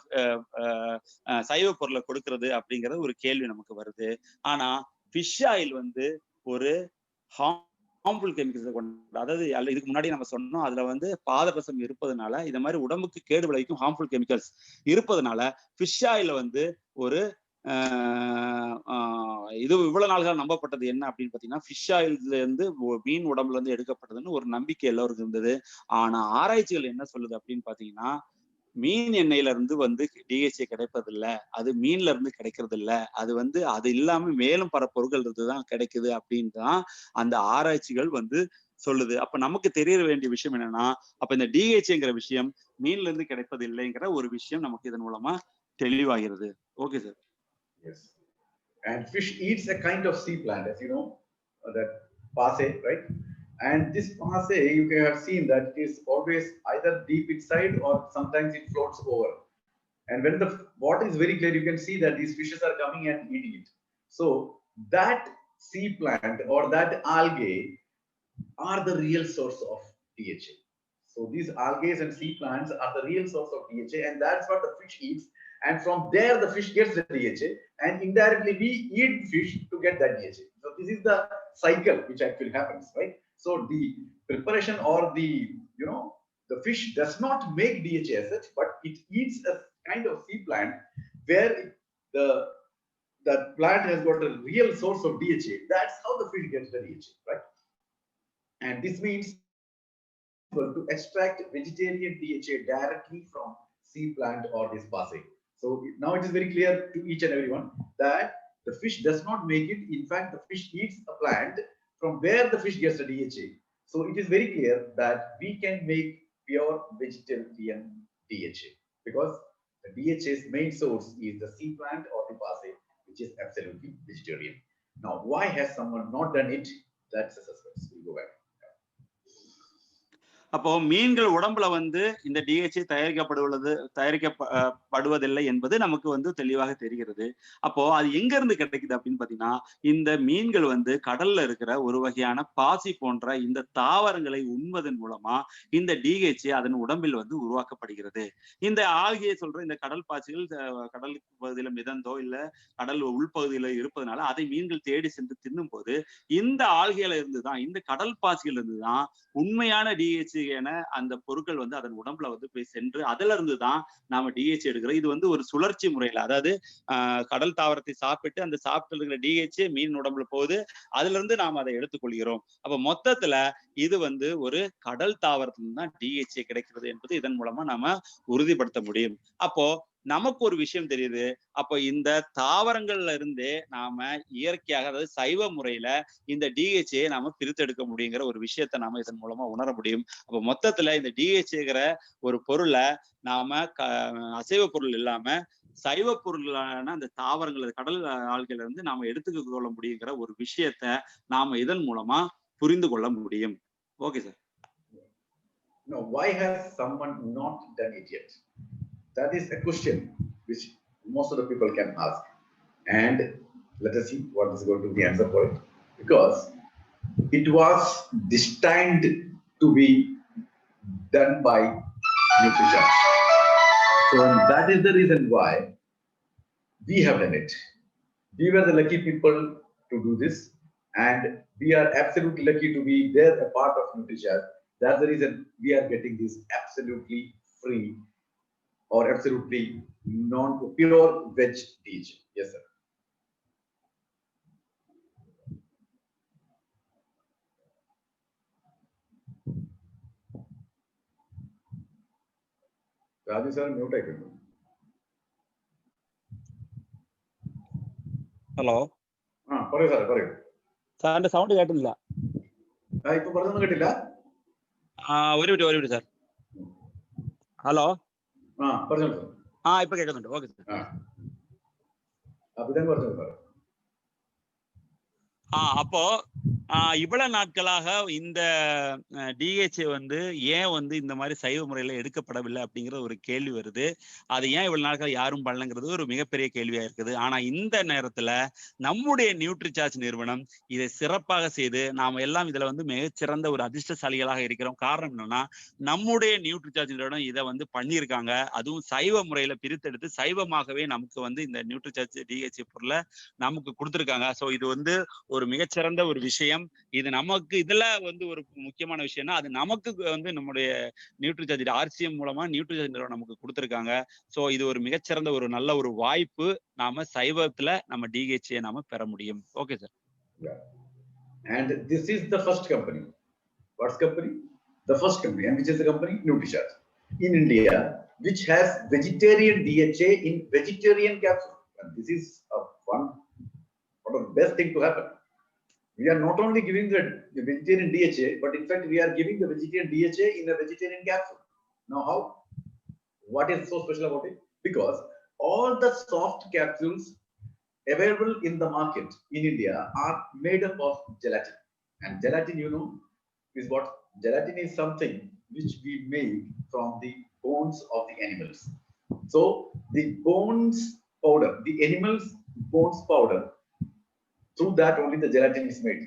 சைவ பொருளை கொடுக்கறது அப்படிங்கறது ஒரு கேள்வி நமக்கு வருது. ஆனா ஃபிஷ் ஆயில் வந்து ஒரு ஹார்ம்ஃபுல் கெமிக்கல்ஸ் கொண்ட, அதாவது இதுக்கு முன்னாடி நம்ம சொன்னோம் அதுல வந்து பாதரசம் இருப்பதனால இந்த மாதிரி உடம்புக்கு கேடு விளைவிக்கும் ஹார்ம்ஃபுல் கெமிக்கல்ஸ் இருப்பதனால ஃபிஷ் ஆயில வந்து ஒரு இது இவ்வளவு நாள்கள் நம்பப்பட்டது என்ன அப்படின்னு பாத்தீங்கன்னா ஃபிஷ் ஆயில்ல இருந்து மீன் உடம்புல இருந்து எடுக்கப்பட்டதுன்னு ஒரு நம்பிக்கை எல்லாருக்கும் இருந்தது. ஆனா ஆராய்ச்சிகள் என்ன சொல்லுது அப்படின்னு பாத்தீங்கன்னா மீன் எண்ணெயில இருந்து வந்து டிஹெச்ஏ கிடைப்பதில்லை, அது மீன்ல இருந்து கிடைக்கிறது இல்லை, அது வந்து அது இல்லாம மேலும் பல பொருட்கள் இருந்துதான் கிடைக்குது அப்படின்னு தான் அந்த ஆராய்ச்சிகள் வந்து சொல்லுது. அப்ப நமக்கு தெரிய வேண்டிய விஷயம் என்னன்னா அப்ப இந்த டிஹெச்ஏங்கிற விஷயம் மீன்ல இருந்து கிடைப்பது இல்லைங்கிற ஒரு விஷயம் நமக்கு இதன் மூலமா தெளிவாகிறது. Okay sir. Yes. And fish eats a kind of sea plant, as you know, that Pasay, right? And this Pasay, you have seen that it is always either deep inside or sometimes it floats over. And when the water is very clear, you can see that these fishes are coming and eating it. So that sea plant or that algae are the real source of DHA. So these algae and sea plants are the real source of DHA, and that's what the fish eats. And from there, the fish gets the DHA, and indirectly we eat fish to get that DHA. So this is the cycle which actually happens, right? So the preparation or the fish does not make DHA as such, but it eats a kind of sea plant where the plant has got a real source of DHA. That's how the fish gets the DHA, right? And this means to extract vegetarian DHA directly from sea plant or this Pasay. So now it is very clear to each and everyone that the fish does not make it. In fact, the fish eats a plant from where the fish gets the DHA. So it is very clear that we can make pure vegetarian DHA because the DHA's main source is the sea plant or the Pasay, which is absolutely vegetarian. Now, why has someone not done it? That's a suspense. We'll go back. அப்போ மீன்கள் உடம்புல வந்து இந்த DHA தயாரிக்கப்படுவதில்லை என்பது நமக்கு வந்து தெளிவாக தெரிகிறது. அப்போ அது எங்க இருந்து கிடைக்குது அப்படின்னு பாத்தீங்கன்னா இந்த மீன்கள் வந்து கடல்ல இருக்கிற ஒரு வகையான பாசி போன்ற இந்த தாவரங்களை உண்பதன் மூலமா இந்த டிஹெச்ஏ அதன் உடம்பில் வந்து உருவாக்கப்படுகிறது. இந்த ஆல்கையை சொல்ற இந்த கடல் பாசிகள் கடல் பகுதியில மிதந்தோ இல்ல கடல் உள்பகுதியில இருப்பதனால அதை மீன்கள் தேடி சென்று தின்னும் போது இந்த ஆல்கையில இருந்துதான் இந்த கடல் பாசிகள் இருந்துதான் உண்மையான டிஹெச்ஏ என அந்த பொருட்கள் வந்து அதன் உடம்புல வந்து போய் சென்று அதுல இருந்துதான் நாம டிஹெச்ஏ எடுக்கிறோம். இது வந்து ஒரு சுழற்சி முறையில, அதாவது கடல் தாவரத்தை சாப்பிட்டு அந்த சாப்பிட்டு இருக்கிற டிஹெச்ஏ மீன் உடம்புல போகுது, அதுல இருந்து நாம அதை எடுத்துக்கொள்கிறோம். அப்ப மொத்தத்துல இது வந்து ஒரு கடல் தாவரத்துல தான் டிஹெச்ஏ கிடைக்கிறது என்பது இதன் மூலமா நாம உறுதிப்படுத்த முடியும். அப்போ நமக்கு ஒரு விஷயம் தெரியுது, அப்ப இந்த தாவரங்கள்ல இருந்தே நாம இயற்கையாக அதாவது சைவ முறையில இந்த டிஹெச்ஏ நாம பிரித்தெடுக்க முடியுங்கிற ஒரு விஷயத்த நாம இதன் மூலமா உணர முடியும். அப்ப மொத்தத்துல இந்த டிஹெச்ஏங்கிற ஒரு பொருளை நாம அசைவ பொருள் இல்லாம சைவ பொருளான அந்த தாவரங்கள் கடல் ஆள்களை இருந்து நாம எடுத்துக்க கொள்ள முடியுங்கிற ஒரு விஷயத்த நாம இதன் மூலமா புரிந்து கொள்ள முடியும். Okay sir. No, why has someone not done it yet? That is a question which most of the people can ask. And let us see what is going to be the answer for it. Because it was destined to be done by nutrition. So that is the reason why we have done it. We were the lucky people to do this. And we are absolutely lucky to be there, a part of nutrition. That's the reason we are getting this absolutely free or absolutely non pure veg DHA? Yes, sir. Raju sir, mute ആയിട്ടുണ്ട്. Hello പറയൂ സാറേ, പറയൂ. സാറിന്റെ sound കേട്ടില്ല. ഇപ്പൊ പറഞ്ഞൊന്നും കേട്ടില്ല. ഒരു മിനിറ്റ് സാർ. ഹലോ, പറഞ്ഞോളൂ സാർ. ഇപ്പൊ കേൾക്കുന്നുണ്ട്. Okay sir. அப்படிதான் പറഞ്ഞോളൂ സാർ. அப்போ இவ்வளவு நாட்களாக இந்த டிஹெச்ஏ வந்து ஏன் வந்து இந்த மாதிரி சைவ முறையில எடுக்கப்படவில்லை அப்படிங்கிற ஒரு கேள்வி வருது. அது ஏன் இவ்வளவு நாட்கள் யாரும் பண்ணலங்கிறது ஒரு மிகப்பெரிய கேள்வியா இருக்குது. ஆனா இந்த நேரத்துல நம்முடைய நியூட்ரிசார்ஜ் நிறுவனம் இதை சிறப்பாக செய்து நாம எல்லாம் இதுல வந்து மிகச்சிறந்த ஒரு அதிர்ஷ்டசாலிகளாக இருக்கிறோம். காரணம் என்னன்னா, நம்முடைய நியூட்ரிசார்ஜ் நிறுவனம் இதை வந்து பண்ணியிருக்காங்க. அதுவும் சைவ முறையில பிரித்தெடுத்து சைவமாகவே நமக்கு வந்து இந்த நியூட்ரிசார்ஜ் டிஹெச்ஏ பொருளை நமக்கு கொடுத்துருக்காங்க. ஸோ இது வந்து ஒரு மிகச்சிறந்த ஒரு விஷயம். இது நமக்கு இதுல வந்து ஒரு முக்கியமான விஷயம்னா, அது நமக்கு வந்து நம்முடைய நியூட்ரிசார்ஜ் ஆர்சிஎம் மூலமா நியூட்ரிசார்ஜ் நிறுவனம் நமக்கு கொடுத்திருக்காங்க. சோ இது ஒரு மிகச்சிறந்த ஒரு நல்ல ஒரு வாய்ப்பு. நாம சைவத்துல நம்ம டிஹெச்ஏ நாம பெற முடியும். Okay sir. And this is the first company. What's company? The first company. And which is the company? NutriCharge. In India, which has vegetarian DHA in vegetarian capsule. And this is one of the best thing to happen. We are not only giving the vegetarian DHA, but in fact we are giving the vegetarian DHA in a vegetarian capsule. Now how? What is so special about it? Because all the soft capsules available in the market in India are made up of gelatin. And gelatin, you know, is what? Gelatin is something which we make from the bones of the animals. So the bones powder, the animal's bones powder, through that only the gelatin is made.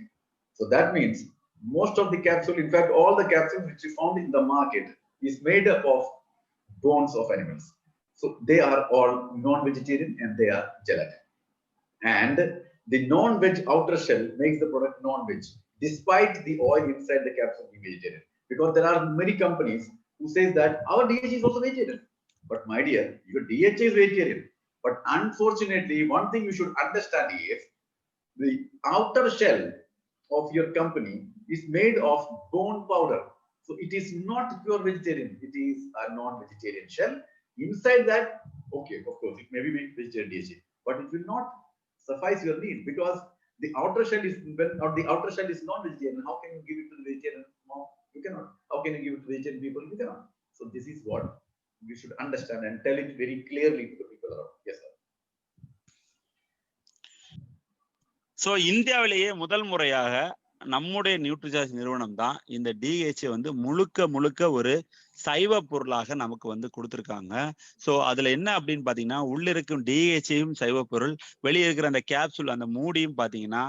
So that means most of the capsule, in fact all the capsules which you found in the market is made up of bones of animals. So they are all non-vegetarian and they are gelatin. And the non-veg outer shell makes the product non-veg, despite the oil inside the capsule being vegetarian. Because there are many companies who say that our DHA is also vegetarian. But my dear, your DHA is vegetarian. But unfortunately, one thing you should understand is the outer shell of your company is made of bone powder. So it is not pure vegetarian. It is a non-vegetarian shell. Inside that, okay, of course, it may be vegetarian DHA, but it will not suffice your need because the outer shell is non-vegetarian. How can you give it to the vegetarian? No, you cannot. How can you give it to vegetarian people? You cannot. So this is what we should understand and tell it very clearly to the people around. Yes, sir. So இந்தியாவிலேயே முதல் முறையாக நம்முடைய நியூட்ரிசார்ஜ் நிறுவனம் தான் இந்த DHA வந்து முழுக்க ஒரு சைவ பொருளாக நமக்கு வந்து கொடுத்துருக்காங்க. ஸோ அதுல என்ன அப்படின்னு பாத்தீங்கன்னா, உள்ள இருக்கும் டிஹெச்ஏயும் சைவ பொருள், வெளியே இருக்கிற அந்த கேப்சூல் அந்த மூடியும் பாத்தீங்கன்னா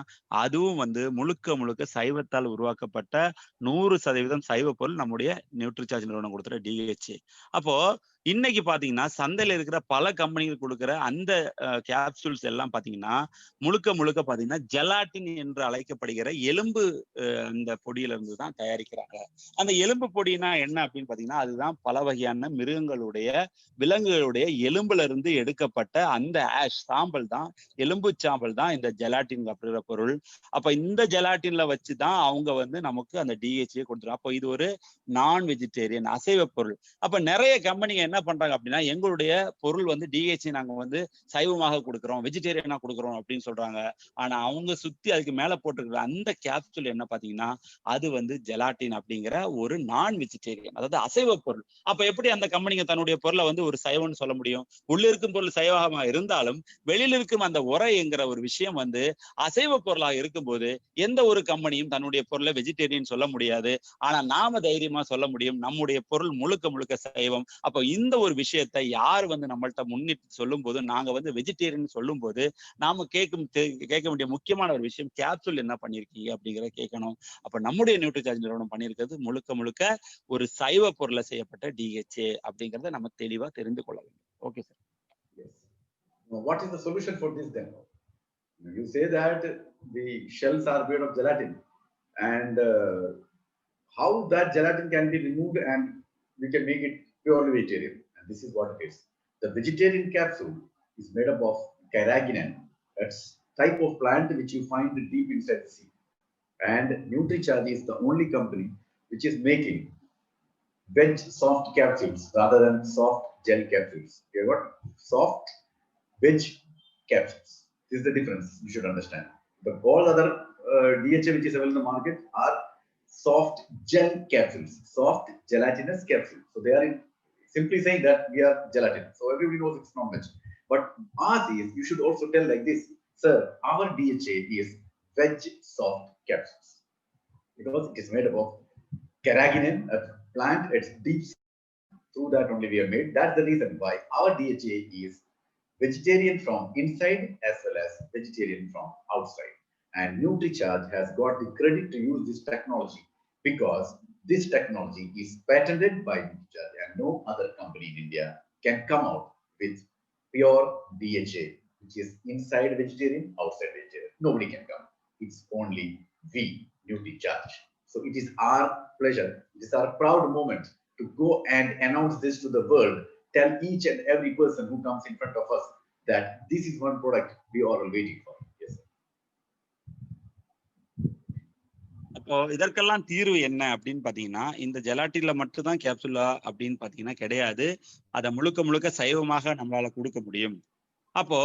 அதுவும் வந்து முழுக்க சைவத்தால் உருவாக்கப்பட்ட 100% சைவ பொருள் நம்முடைய நியூட்ரிசார்ஜ் நிறுவனம் கொடுத்துற டிஹெச்ஏ. அப்போ இன்னைக்கு பாத்தீங்கன்னா சந்தையில இருக்கிற பல கம்பெனிகள் கொடுக்குற அந்த கேப்சூல்ஸ் எல்லாம் பாத்தீங்கன்னா முழுக்க பாத்தீங்கன்னா ஜெலாட்டின் என்று அழைக்கப்படுகிற எலும்பு அந்த பொடியில இருந்து தான் தயாரிக்கிறாங்க. அந்த எலும்பு பொடினா என்ன அப்படின்னு பாத்தீங்கன்னா, அதுதான் பல வகையான மிருகங்களுடைய விலங்குகளுடைய எலும்புல இருந்து எடுக்கப்பட்ட அந்த ஆஷ் சாம்பல் தான், எலும்பு சாம்பல் தான் இந்த ஜெலாட்டின் அப்படிங்கிற பொருள். அப்ப இந்த ஜெலாட்டின்ல வச்சுதான் அவங்க வந்து நமக்கு அந்த டிஹெச்ஏ கொடுத்துருவாங்க. அப்போ இது ஒரு நான் வெஜிடேரியன் அசைவ பொருள். அப்ப நிறைய கம்பெனிங்க என்ன பண்றாங்க அப்படின்னா, எங்களுடைய பொருள் வந்து டிஹெச்ஏ நாங்க வந்து சைவமாக கொடுக்குறோம், வெஜிடேரியனா கொடுக்குறோம் அப்படின்னு சொல்றாங்க. ஆனா அவங்க சுத்தி அதுக்கு மேல போட்டிருக்கிற அந்த கேப்சூல் என்ன பாத்தீங்கன்னா, அது வந்து ஜெலாட்டின் அப்படிங்கிற ஒரு நான் வெஜிடேரியன், அதாவது அசைவ பொருள். அப்ப எப்படி அந்த கம்பெனிங்க தன்னுடைய பொருளை வந்து ஒரு சைவம்னு சொல்ல முடியும்? உள்ள இருக்கும் பொருள் சைவமா இருந்தாலும் வெளியில இருக்கும் அந்த உரைங்கிற ஒரு விஷயம் வந்து அசைவ பொருளாக இருக்கும்போது எந்த ஒரு கம்பெனியும் தன்னுடைய பொருளை வெஜிடேரியன் சொல்ல முடியாது. ஆனா நாம தைரியமா சொல்ல முடியும், நம்முடைய பொருள் முழுக்க சைவம். அப்ப இந்த ஒரு விஷயத்தை யார் வந்து நம்மள்ட்ட முன்னிட்டு சொல்லும் போது, நாங்க வந்து வெஜிடேரியன் சொல்லும் போது நாம கேட்க வேண்டிய முக்கியமான ஒரு விஷயம், கேப்சூல் என்ன பண்ணிருக்கீங்க அப்படிங்கிறத கேட்கணும். அப்ப நம்முடைய நியூட்ரிசார்ஜ் நிறுவனம் பண்ணியிருக்கிறது முழுக்க ஒரு சைவ பொருளை செய்யப்பட்ட டிஹெச்ஏ அப்படிங்கறத நம்ம தெளிவா தெரிந்து கொள்ள வேண்டும். Okay sir. Yes. Now, what is the solution for this then? You say that the shells are made of gelatin, and how that gelatin can be removed and we can make it purely vegetarian. And this is what it is. The vegetarian capsule is made up of carrageenan. That's type of plant which you find deep inside the sea. And NutriCharge is the only company which is making veg soft capsules rather than soft gel capsules. You got soft veg capsules. This is the difference you should understand. But all other DHA which is available in the market are soft gel capsules, soft gelatinous capsules. So they are simply saying that we are gelatin. So everybody knows it's not veg. But ours is, you should also tell like this, sir, our DHA is veg soft capsules because it is made up of carrageenan, a plant, it's deep. Through that only we are made. That's the reason why our DHA is vegetarian from inside as well as vegetarian from outside. And NutriCharge has got the credit to use this technology because this technology is patented by NutriCharge and no other company in India can come out with pure DHA, which is inside vegetarian, outside vegetarian. Nobody can come. It's only we, NutriCharge. So it is our pleasure, it is our proud moment to go and announce this to the world, tell each and every person who comes in front of us that this is one product we are all waiting for. Yes. அப்போ இதற்கெல்லாம் தீர்வு என்ன அப்படின்னு பாத்தீங்கன்னா, இந்த ஜெலாட்டின்ல மட்டும்தான் கேப்சூலா அப்படின்னு பாத்தீங்கன்னா கிடையாது. அதை முழுக்க முழுக்க சைவமாக நம்மளால கொடுக்க முடியும். அப்போ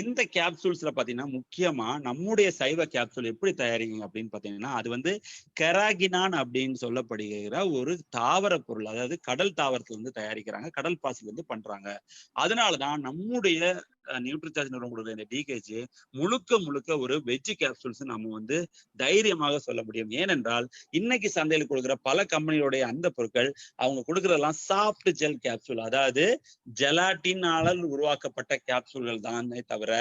இந்த கேப்சூல்ஸ்ல பாத்தீங்கன்னா முக்கியமா நம்முடைய சைவ கேப்சூல் எப்படி தயாரிங்க அப்படின்னு பாத்தீங்கன்னா, அது வந்து கெராகினான் அப்படின்னு சொல்லப்படுகிற ஒரு தாவர பொருள், அதாவது கடல் தாவரத்துல இருந்து தயாரிக்கிறாங்க, கடல் பாசில இருந்து பண்றாங்க. அதனாலதான் நம்முடைய நியூட்ரிசார்ஜ் நிறுவனங்களுடைய இந்த டிகேஜ் முழுக்க முழுக்க ஒரு வெஜ் கேப்சூல்ஸ் நம்ம வந்து தைரியமாக சொல்ல முடியும். ஏனென்றால் இன்னைக்கு சந்தையில் கொடுக்குற பல கம்பெனியோடைய அந்த பொருட்கள் அவங்க கொடுக்கறதெல்லாம் சாஃப்ட் ஜெல் கேப்சூல், அதாவது ஜெலாட்டினால உருவாக்கப்பட்ட கேப்சூல்கள் தானே தவிர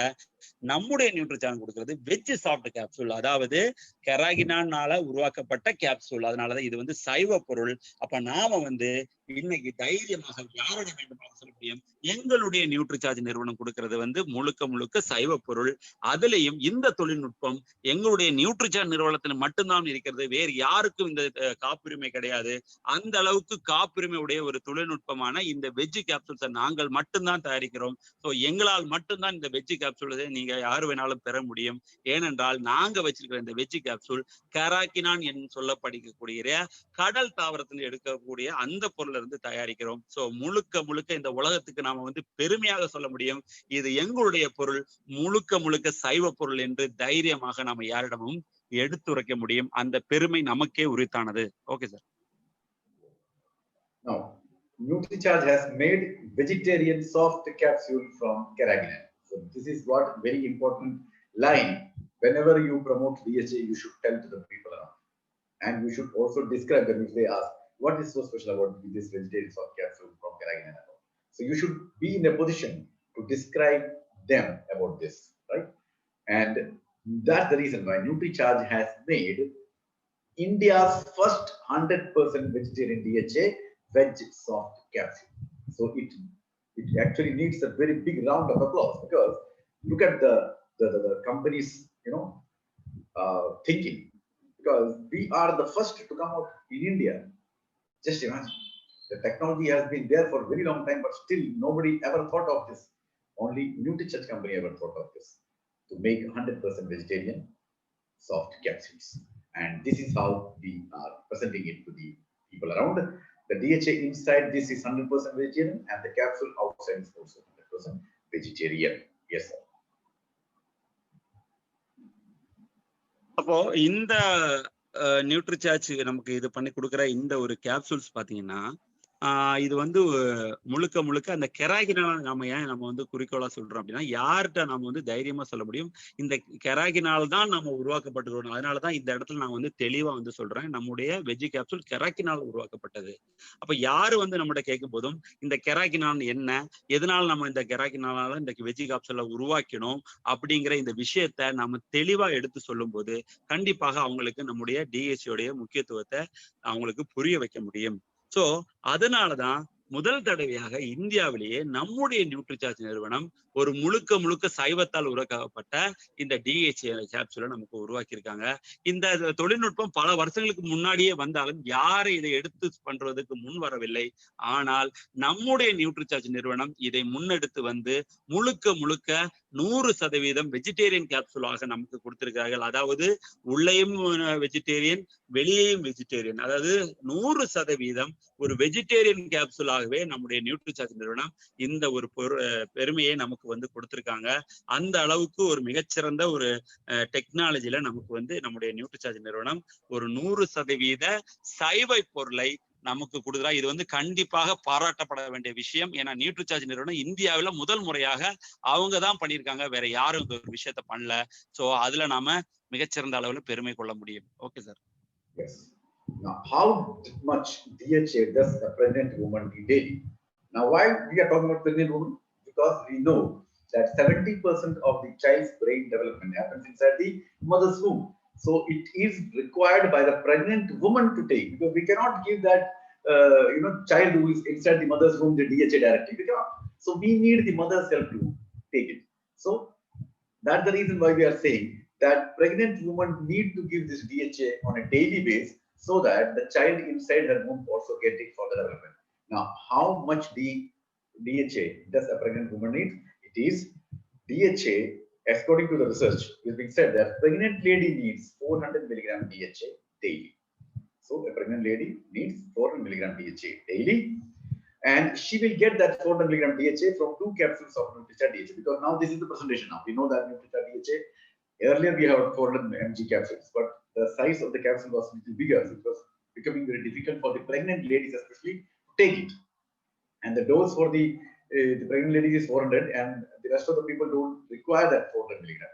நம்முடைய நியூட்ரிசார்ஜ் கொடுக்கிறது வெஜ் சாஃப்ட் கேப்சூல், அதாவது கெராகினால உருவாக்கப்பட்ட கேப்சூல். அதனாலதான் இது வந்து சைவ பொருள். அப்ப நாம வந்து இன்னைக்கு தைரியமாக யாரிடம் வேண்டுமானாலும் சொல்ல முடியும், எங்களுடைய நியூட்ரிசார்ஜ் நிறுவனம் கொடுக்கிறது வந்து முழுக்க முழுக்க சைவ பொருள். அதுலயும் இந்த தொழில்நுட்பம் எங்களுடைய நியூட்ரிசார்ஜ் நிறுவனத்தில் மட்டும்தான் இருக்கிறது, வேறு யாருக்கும் இந்த காப்புரிமை கிடையாது. அந்த அளவுக்கு காப்புரிமை உடைய ஒரு தொழில்நுட்பமான இந்த வெஜ் கேப்சூல்ஸை நாங்கள் மட்டும்தான் தயாரிக்கிறோம். ஸோ எங்களால் மட்டும்தான் இந்த வெஜ் கேப்சூல்ஸை நீங்க யாரு வேணாலும் பெற முடியும். ஏனென்றால் நாங்க வச்சிருக்கிற இந்த வெஜ் கேப்சூல் கெராகினான் என்று சொல்லப்படுகக்கூடிய கடல் தாவரத்தில் எடுக்கக்கூடிய அந்த பொருள் இருந்து தயாரிக்கிறோம். சோ முழுக்க முழுக்க இந்த உலகத்துக்கு நாம வந்து பெருமையாக சொல்ல முடியும், இது எங்களுடைய பொருள், முழுக்க முழுக்க சைவ பொருள் என்று தைரியமாக நாம யாரிடமும் எடுத்துரைக்க முடியும். அந்த பெருமை நமக்கே உரித்தானது. Okay sir. Now, NutriCharge has made vegetarian soft capsule from carrageenan. So this is what very important line. Whenever you promote DHA, you should tell to the people around, and you should also describe them if they ask, what is so special about this vegetarian soft capsule from carrageenan? So you should be in a position to describe them about this, right? And that's the reason why NutriCharge has made India's first 100% vegetarian DHA veg soft capsule. So it actually needs a very big round of applause because look at the company's thinking, because we are the first to come out in India. Just imagine, the technology has been there for a very long time, but still nobody ever thought of this. Only NutriCharge company ever thought of this, to make 100% vegetarian soft capsules. And this is how we are presenting it to the people around. The DHA inside this is 100% vegetarian, and the capsule outside is also 100% vegetarian. Yes, sir. அப்போ இந்த நியூட்ரிசார்ஜ் நமக்கு இது பண்ணி கொடுக்குற இந்த ஒரு capsules பாத்தீங்கன்னா, இது வந்து முழுக்க முழுக்க அந்த கெராகினால் நம்ம வந்து குறிக்கோளா சொல்றோம் அப்படின்னா, யார்கிட்ட நம்ம வந்து தைரியமா சொல்ல முடியும், இந்த கெராகினால் தான் நம்ம உருவாக்கப்பட்டிருக்கோம். அதனாலதான் இந்த இடத்துல நான் வந்து தெளிவா வந்து சொல்றேன், நம்முடைய வெஜ் கேப்சூல் கெராகினால் உருவாக்கப்பட்டது. அப்ப யாரு வந்து நம்மகிட்ட கேட்கும் போதும் இந்த கெராகினால் என்ன, எதனால நம்ம இந்த கெராகினால இந்த வெஜ் கேப்சூலை உருவாக்கணும் அப்படிங்கிற இந்த விஷயத்த நம்ம தெளிவா எடுத்து சொல்லும் போது கண்டிப்பாக அவங்களுக்கு நம்முடைய டிஹெச்ஓடைய முக்கியத்துவத்தை அவங்களுக்கு புரிய வைக்க முடியும். சோ அதனாலதான் முதல் தடவையாக இந்தியாவிலேயே நம்முடைய நியூட்ரிசார்ஜ் நிறுவனம் ஒரு முழுக்க சைவத்தால் உருவாக்கப்பட்ட இந்த டிஹெச்ஏ கேப்சூலை நமக்கு உருவாக்கியிருக்காங்க. இந்த தொழில்நுட்பம் பல வருஷங்களுக்கு முன்னாடியே வந்தாலும் யாரும் இதை எடுத்து பண்றதுக்கு முன் வரவில்லை. ஆனால் நம்முடைய நியூட்ரிசார்ஜ் நிறுவனம் இதை முன்னெடுத்து வந்து முழுக்க 100% வெஜிடேரியன் கேப்சூலாக நமக்கு கொடுத்திருக்கிறார்கள். அதாவது உள்ளேயும் வெஜிடேரியன், வெளியேயும் வெஜிடேரியன், அதாவது 100% ஒரு வெஜிடேரியன் கேப்சூலாகவே நம்முடைய நியூட்ரிசார்ஜ் நிறுவனம் இந்த ஒரு பெருமையை நமக்கு வந்து கொடுத்திருக்காங்க. அந்த அளவுக்கு ஒரு மிகச்சிறந்த ஒரு டெக்னாலஜில நமக்கு வந்து நம்முடைய நியூட்ரிசார்ஜ் நிறுவனம் ஒரு 100% சைவ பொருளை நமக்கு கொடுக்குறா. இது வந்து கண்டிப்பாக பாராட்டப்பட வேண்டிய விஷயம். ஏன்னா நியூட்ரிசார்ஜ் நிறுவனம் இந்தியாவில முதல் முறையாக அவங்க தான் பண்ணியிருக்காங்க, வேற யாரும் இந்த ஒரு விஷயத்த பண்ணல. சோ அதுல நாம மிகச்சிறந்த அளவுல பெருமை கொள்ள முடியும். Okay sir. Yes. Now, how much DHA does a pregnant woman need daily? Now, why we are talking about pregnant woman? Because we know that 70% of the child's brain development happens inside the mother's womb. So it is required by the pregnant woman to take, because we cannot give that child who is inside the mother's womb the DHA directly. We cannot. So we need the mother's help to take it. So that's the reason why we are saying that pregnant women need to give this DHA on a daily basis, so that the child inside her womb also get it for the development. Now, how much DHA does a pregnant woman need? It is DHA, according to the research, it's been said that pregnant lady needs 400 milligram DHA daily. So a pregnant lady needs 400 milligram DHA daily, and she will get that 400 milligram DHA from 2 capsules of Nutricha DHA, because now this is the presentation. Now we know that Nutricha DHA, earlier we have 400 mg capsules, but the size of the capsule was a little bigger. So it was becoming very difficult for the pregnant ladies especially to take it. And the dose for the pregnant ladies is 400, and the rest of the people don't require that 400 milligram.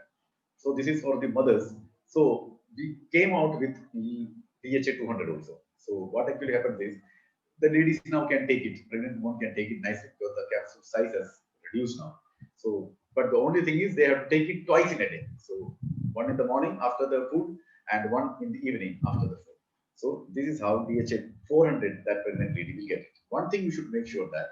So this is for the mothers. So we came out with DHA 200 also. So what actually happens is the ladies now can take it. Pregnant women can take it nicely because the capsule size has reduced now. So, but the only thing is they have to take it twice in a day. So one in the morning after the food, and one in the evening after the food. So this is how DHA 400 that pregnant lady will get it. One thing you should make sure that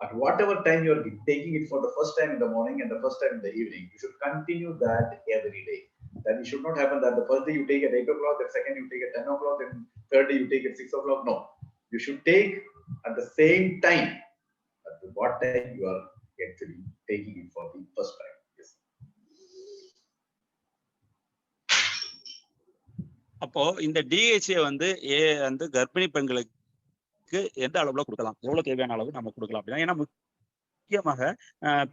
at whatever time you are taking it, for the first time in the morning and the first time in the evening, you should continue that every day. That it should not happen that the first day you take at 8 o'clock, the second you take at 10 o'clock, then third day you take at 6 o'clock. No, you should take at the same time. At what time you are actually taking it for the first time. Yes. அப்போ இந்த DHA வந்து கர்ப்பிணி பெண்களுக்கு எந்த அளவுல கொடுக்கலாம், எவ்வளவு தேவையான அளவு நம்ம கொடுக்கலாம் அப்படின்னா, ஏன்னா முக்கியமாக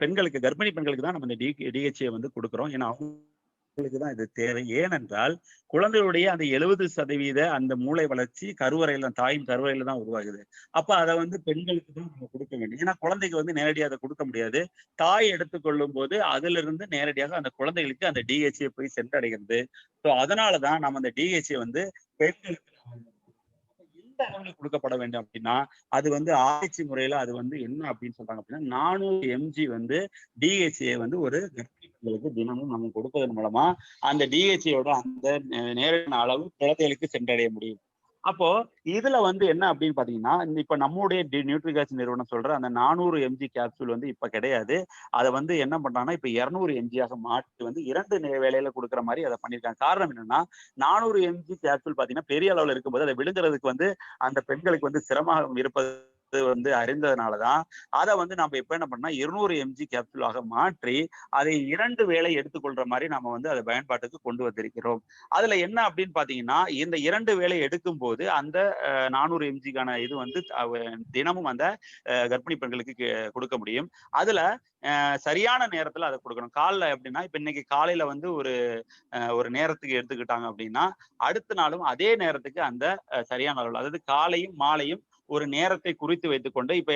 பெண்களுக்கு, கர்ப்பிணி பெண்களுக்கு தான் நம்ம இந்த டிஹெச்ஏ வந்து கொடுக்குறோம். ஏன்னா அவங்களுக்கு தான் இது தேவை. ஏனென்றால் குழந்தையுடைய அந்த 70% அந்த மூளை வளர்ச்சி கருவறையில, தாயின் கருவறையில தான் உருவாகுது. அப்ப அதை வந்து பெண்களுக்கு தான் நம்ம கொடுக்க வேண்டும். ஏன்னா குழந்தைக்கு வந்து நேரடியாக அதை கொடுக்க முடியாது. தாய் எடுத்துக்கொள்ளும் போது அதுல இருந்து நேரடியாக அந்த குழந்தைகளுக்கு அந்த டிஹெச்ஏ போய் சென்றடைகிறது. ஸோ அதனாலதான் நம்ம அந்த டிஹெச்ஏ வந்து பெண்களுக்கு எந்த அளவுல கொடுக்கப்பட வேண்டும் அப்படின்னா, அது வந்து ஆராய்ச்சி முறையில அது வந்து என்ன அப்படின்னு சொல்றாங்க அப்படின்னா, 400 mg வந்து டிஹெச்ஏ வந்து ஒரு கர்ப்பிணி பெண்களுக்கு தினமும் நம்ம கொடுப்பதன் மூலமா அந்த டிஹெச்ஏயோட அந்த நேரடியான அளவு குழந்தைகளுக்கு சென்றடைய முடியும். அப்போ இதுல வந்து என்ன அப்படின்னு பாத்தீங்கன்னா, இப்ப நம்முடைய நியூட்ரிகாஸ் நிறுவனம் சொல்ற அந்த 400 mg கேப்சூல் வந்து இப்ப கிடையாது. அதை வந்து என்ன பண்றாங்கன்னா, இப்ப 200 mg மாற்றி வந்து 2 வேளையில கொடுக்குற மாதிரி அதை பண்ணிருக்காங்க. காரணம் என்னன்னா, 400 mg கேப்சூல் பாத்தீங்கன்னா பெரிய அளவுல இருக்கும்போது அதை விழுங்குறதுக்கு வந்து அந்த பெண்களுக்கு வந்து சிரமம் இருப்பது வந்து அறிந்ததுனாலதான் அதை வந்து நம்ம இப்ப என்ன பண்ணா 200 mg கேப்சூலாக மாற்றி அதை 2 வேளை எடுத்துக்கொள்ற மாதிரி நம்ம வந்து அதை பயன்பாட்டுக்கு கொண்டு வந்திருக்கிறோம். அதுல என்ன அப்படின்னு பாத்தீங்கன்னா, இந்த 2 வேளை எடுக்கும் போது அந்த 400 mg இது வந்து தினமும் அந்த கர்ப்பிணி பெண்களுக்கு கொடுக்க முடியும். அதுல சரியான நேரத்துல அதை கொடுக்கணும். காலைல எப்படின்னா, இப்ப இன்னைக்கு காலையில வந்து ஒரு நேரத்துக்கு எடுத்துக்கிட்டாங்க அப்படின்னா, அடுத்த நாளும் அதே நேரத்துக்கு அந்த சரியான அளவில், அதாவது காலையும் மாலையும் ஒரு நேரத்தை குறித்து வைத்துக்கொண்டு, இப்ப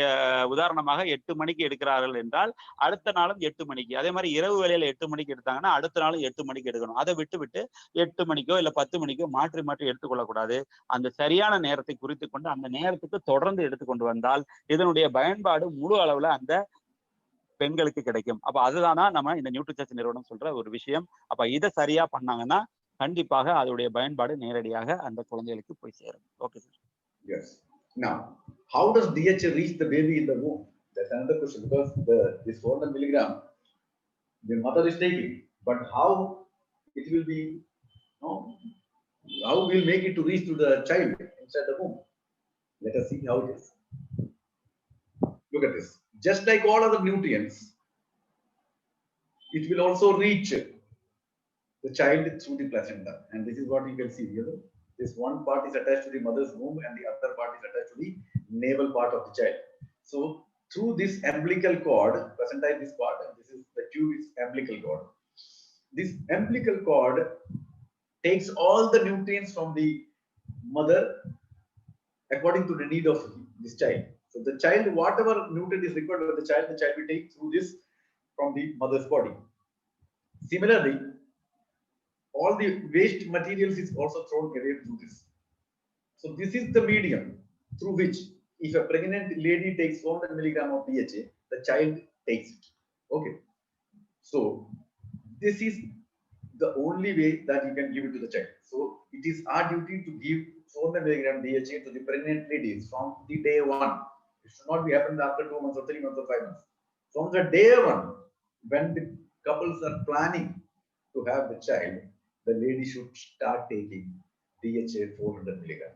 உதாரணமாக 8 மணிக்கு எடுக்கிறார்கள் என்றால் அடுத்த நாளும் 8 மணிக்கு, அதே மாதிரி இரவு வேளையில 8 மணிக்கு எடுத்தாங்கன்னா அடுத்த நாளும் 8 மணிக்கு எடுக்கணும். அதை விட்டு 8 மணிக்கோ இல்ல 10 மணிக்கோ மாற்றி எடுத்துக்கொள்ளக்கூடாது. அந்த சரியான நேரத்தை குறித்து கொண்டு அந்த நேரத்துக்கு தொடர்ந்து எடுத்துக்கொண்டு வந்தால் இதனுடைய பயன்பாடு முழு அளவுல அந்த பெண்களுக்கு கிடைக்கும். அப்ப அதுதானா நம்ம இந்த நியூட்ரிசர்ச் நிறுவனம் சொல்ற ஒரு விஷயம். அப்ப இதை சரியா பண்ணாங்கன்னா கண்டிப்பாக அதோடைய பயன்பாடு நேரடியாக அந்த குழந்தைகளுக்கு போய் சேரும். Okay sir. Yes. Now, How does DHA reach the baby in the womb? That's another question, because this 400 milligram the mother is taking, but how it will be, how we'll make it to reach to the child inside the womb? Let us see how it is. Look at this. Just like all other nutrients, it will also reach the child through the placenta. And this is what you can see here. This one part is attached to the mother's womb and the other part is attached to the navel part of the child. So through this umbilical cord, placenta is this part and this is the tube is umbilical cord. This umbilical cord takes all the nutrients from the mother according to the need of this child. So the child, whatever nutrient is required by the child will take through this from the mother's body. Similarly, all the waste materials is also thrown away through this. So this is the medium through which, if a pregnant lady takes 400 milligram of DHA, the child takes it. Okay. So this is the only way that you can give it to the child. So it is our duty to give 400 milligram DHA to the pregnant ladies from the day one. It should not be happened after 2 months or 3 months or 5 months. From the day one, when the couples are planning to have the child, the lady should start taking DHA 400 milligram.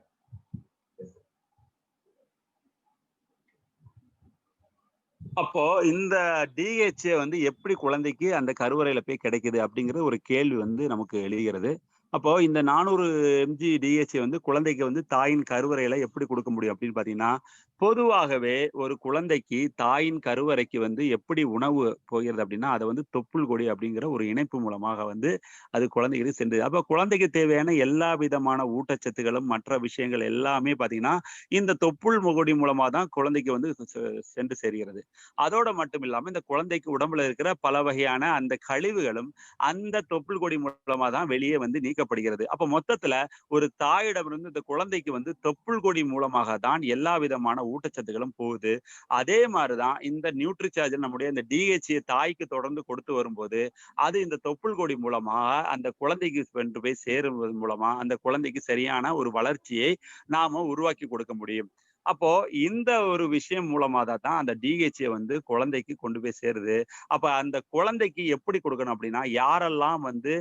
Yes. அப்போ இந்த DHA வந்து எப்படி குழந்தைக்கு அந்த கருவறையில போய் கிடைக்குது அப்படிங்கிறது ஒரு கேள்வி வந்து நமக்கு எழுகிறது. அப்போ இந்த 400 mg டிஹெச்ஏ வந்து குழந்தைக்கு வந்து தாயின் கருவறையில எப்படி கொடுக்க முடியும் அப்படின்னு பாத்தீங்கன்னா, பொதுவாகவே ஒரு குழந்தைக்கு தாயின் கருவறைக்கு வந்து எப்படி உணவு போகிறது அப்படின்னா, அதை வந்து தொப்புள் கொடி அப்படிங்கிற ஒரு இணைப்பு மூலமாக வந்து அது குழந்தைக்கு சென்று, அப்ப குழந்தைக்கு தேவையான எல்லா விதமான ஊட்டச்சத்துகளும் மற்ற விஷயங்கள் எல்லாமே பாத்தீங்கன்னா இந்த தொப்புள் கொடி மூலமா தான் குழந்தைக்கு வந்து சென்று சேர்கிறது. அதோட மட்டும் இல்லாம இந்த குழந்தைக்கு உடம்புல இருக்கிற பல வகையான அந்த கழிவுகளும் அந்த தொப்புள் கொடி மூலமா தான் வெளியே வந்து நீக்கப்படுகிறது. அப்ப மொத்தத்துல ஒரு தாயிடமிருந்து இந்த குழந்தைக்கு வந்து தொப்புள் கொடி மூலமாக தான் எல்லா விதமான ஊட்டச்சத்துகளும் போகுது. அதே மாதிரிதான் இந்த நியூட்ரிசார்ஜ் நம்முடைய இந்த டிஹெச்ஏ தாய்க்கு தொடர்ந்து கொடுத்து வரும்போது அது இந்த தொப்புள் கொடி மூலமாக அந்த குழந்தைக்கு கொண்டு போய் சேருவதன் மூலமா அந்த குழந்தைக்கு சரியான ஒரு வளர்ச்சியை நாம உருவாக்கி கொடுக்க முடியும். அப்போ இந்த ஒரு விஷயம் மூலமா தான் அந்த டிஹெச்ஏ வந்து குழந்தைக்கு கொண்டு போய் சேருது. அப்ப அந்த குழந்தைக்கு எப்படி கொடுக்கணும் அப்படின்னா, யாரெல்லாம் வந்து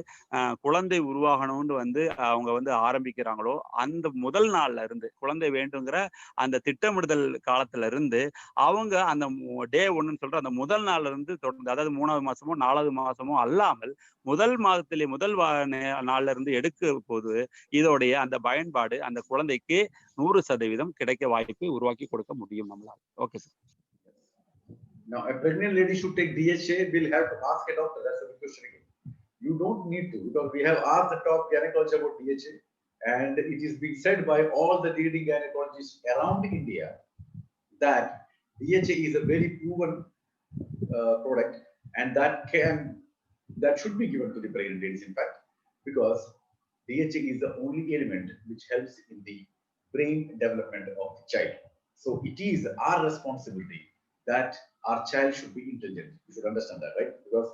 குழந்தை உருவாகணும்னு வந்து அவங்க வந்து ஆரம்பிக்கிறாங்களோ அந்த முதல் நாள்ல இருந்து, குழந்தை வேண்டுங்கிற அந்த திட்டமிடுதல் காலத்துல இருந்து அவங்க அந்த டே 1ன்னு சொல்ற அந்த முதல் நாள்ல இருந்து தொடர்ந்து, அதாவது 3வது மாசமோ 4வது மாசமோ அல்லாமல் முதல் மாதத்திலே முதல் நாள்ல இருந்து எடுக்க போது இதோடைய அந்த பயன்பாடு அந்த குழந்தைக்கு 100% கிடைக்க வாய்ப்பை உருவாக்கி கொடுக்க முடியும் நம்மளால. Okay sir. Now a pregnant lady should take DHA. We'll have to ask a doctor. That's a good question again. You don't need to, because we have asked the top gynecologist about DHA, and it is being said by all the leading gynecologists around India that DHA is a very proven product, and that should be given to the pregnant ladies, in fact, because DHA is the only element which helps in the brain development of the child. So it is our responsibility that our child should be intelligent. You should understand that, right? Because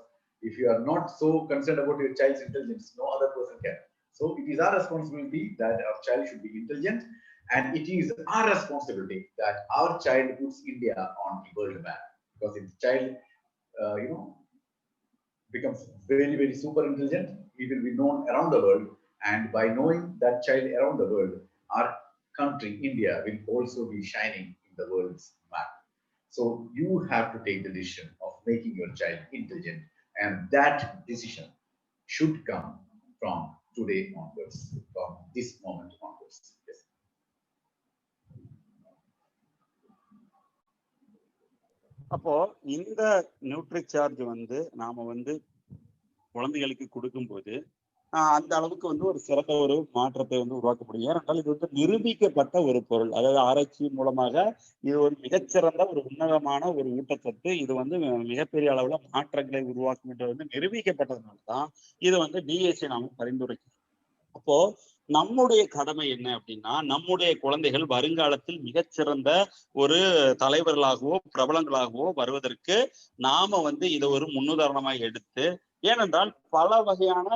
if you are not so concerned about your child's intelligence, no other person can. So it is our responsibility that our child should be intelligent, and it is our responsibility that our child puts India on the world map. Because if the child, becomes very, very super intelligent, he will be known around the world, and by knowing that child around the world, our country, India, will also be shining in the world's map. So you have to take the decision of making your child intelligent, and that decision should come from today onwards, from this moment onwards. Yes. அப்போ இந்த நியூட்ரிசார்ஜ் வந்து நாம வந்து குழந்தைகளுக்கு கொடுக்கும்போது அந்த அளவுக்கு வந்து ஒரு சிறந்த ஒரு மாற்றத்தை வந்து உருவாக்க முடியும். ஏனென்றால் இது வந்து நிரூபிக்கப்பட்ட ஒரு பொருள், அதாவது ஆராய்ச்சி மூலமாக இது ஒரு மிகச்சிறந்த ஒரு உன்னதமான ஒரு ஊட்டச்சத்து. இது வந்து மிகப்பெரிய அளவுல மாற்றங்களை உருவாக்கும் என்று வந்து நிரூபிக்கப்பட்டதுனாலதான் இது வந்து டிஹெச்ஏ நாம பரிந்துரைக்கிறோம். அப்போ நம்முடைய கடமை என்ன அப்படின்னா, நம்முடைய குழந்தைகள் வருங்காலத்தில் மிகச்சிறந்த ஒரு தலைவர்களாகவோ பிரபலங்களாகவோ வருவதற்கு நாம வந்து இதை ஒரு முன்னுதாரணமாக எடுத்து ஏனென்றால் பல வகையான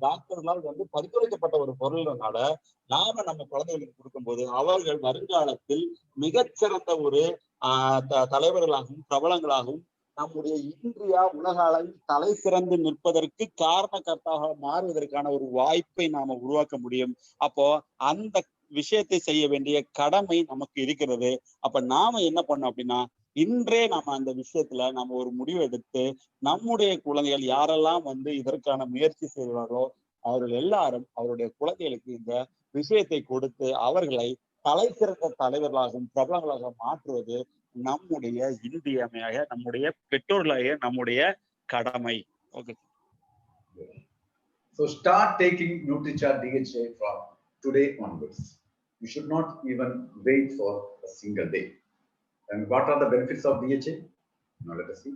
டாக்டர்களால் வந்து பரிந்துரைக்கப்பட்ட ஒரு பொருள்னால நம்ம குழந்தைகளுக்கு கொடுக்கும்போது அவர்கள் வருங்காலத்தில் மிகச்சிறந்த ஒரு தலைவர்களாகவும் பிரபலங்களாகவும் நம்முடைய இந்தியா உலக அளவில் தலை சிறந்து நிற்பதற்கு காரணக்கர்த்தாக மாறுவதற்கான ஒரு வாய்ப்பை நாம உருவாக்க முடியும். அப்போ அந்த விஷயத்தை செய்ய வேண்டிய கடமை நமக்கு இருக்கிறது. அப்ப நாம என்ன பண்ணோம் அப்படின்னா, இன்றே நம்ம அந்த விஷயத்துல நம்ம ஒரு முடிவு எடுத்து நம்முடைய குழந்தைகள் யாரெல்லாம் வந்து இதற்கான முயற்சி செய்வார்களோ அவர்கள் எல்லாரும் அவருடைய குழந்தைகளுக்கு இந்த விஷயத்தை கொடுத்து அவர்களை தலை சிறந்த தலைவர்களாகவும் பிரபலங்களாக மாற்றுவது நம்முடைய இன்றியமையாக நம்முடைய பெற்றோர்களாகிய நம்முடைய கடமை. Okay. So start taking NutriCharge DHA from today onwards. You should not even wait for a single day. And what are the benefits of DHA? Now let us see.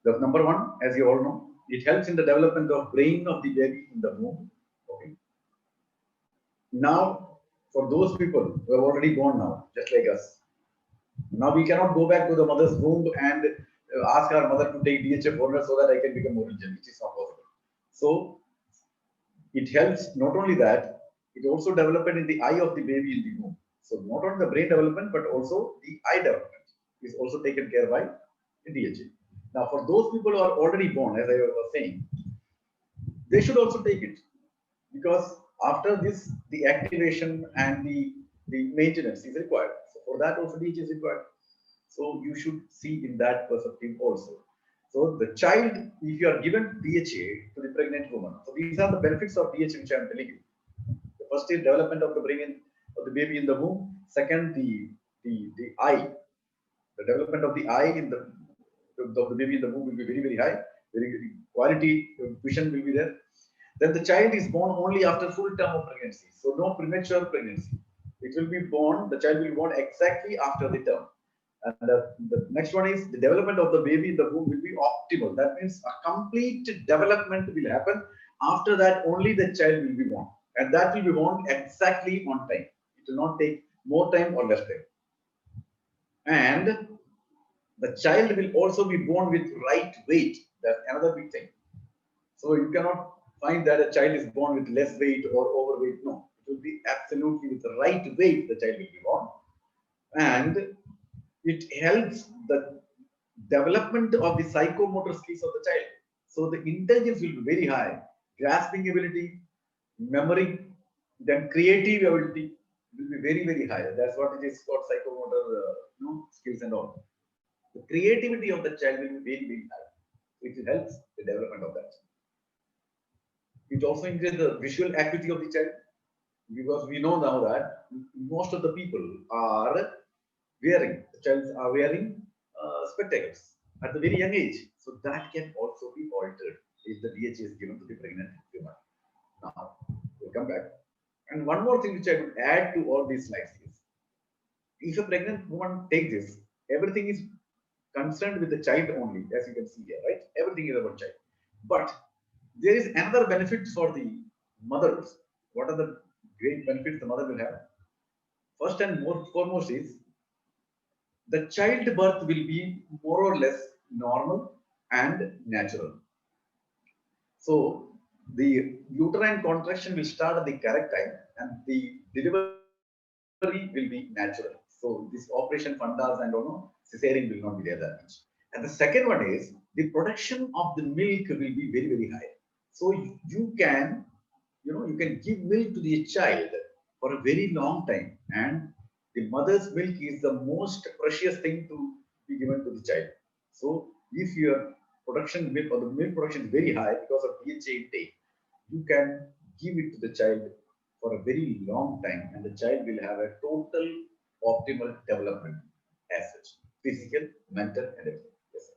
The number one, as you all know, it helps in the development of brain of the baby in the womb. Okay. Now, for those people who are already born now, just like us, now we cannot go back to the mother's womb and ask our mother to take DHA formula so that I can become more intelligent, which is not possible. So it helps not only that, it also development in the eye of the baby in the womb. So not only the brain development, but also the eye development is also taken care by the DHA. Now, for those people who are already born, as I was saying, they should also take it, because after this, the activation and the maintenance is required. So for that also DHA is required. So you should see in that perspective also. So the child, if you are given DHA to the pregnant woman, so these are the benefits of DHA which I am telling you. The first is development of the brain of the baby in the womb. Second, the eye, the development of the eye in the baby in the womb will be very, very high. Very quality vision will be there. Then the child is born only after full term of pregnancy. So no premature pregnancy. It will be born, the child will be born exactly after the term. And the next one is the development of the baby in the womb will be optimal. That means a complete development will happen. After that, only the child will be born. And that will be born exactly on time. It will not take more time or less time. And the child will also be born with right weight. That's another big thing. So you cannot find that a child is born with less weight or overweight. No, it will be absolutely with the right weight the child will be born. And it helps the development of the psychomotor skills of the child. So the intelligence will be very high, grasping ability, memory, then creative ability will be very, very high. That's what it is called, psychomotor skills and all. The creativity of the child will be very, very high. It helps the development of that. It also increases the visual acuity of the child, because we know now that most of the people are wearing spectacles at the very young age. So that can also be altered if the DHA is given to the pregnant woman. Now, we'll come back. And one more thing which I would add to all these slides is, if a pregnant woman takes this, everything is concerned with the child only, as you can see here, right? Everything is about child. But there is another benefit for the mothers. What are the great benefits the mother will have? First and foremost is, the childbirth will be more or less normal and natural. So the uterine contraction will start at the correct time, and the delivery will be natural. So this operation fundas and cesarean will not be there that much. And the second one is, the production of the milk will be very, very high. So you can give milk to the child for a very long time, and the mother's milk is the most precious thing to be given to the child. So if your production milk or the milk production is very high because of DHA intake, you can give it to the child for a very long time, and the child will have a total optimal development as such, physical, mental, and everything. Yes, sir.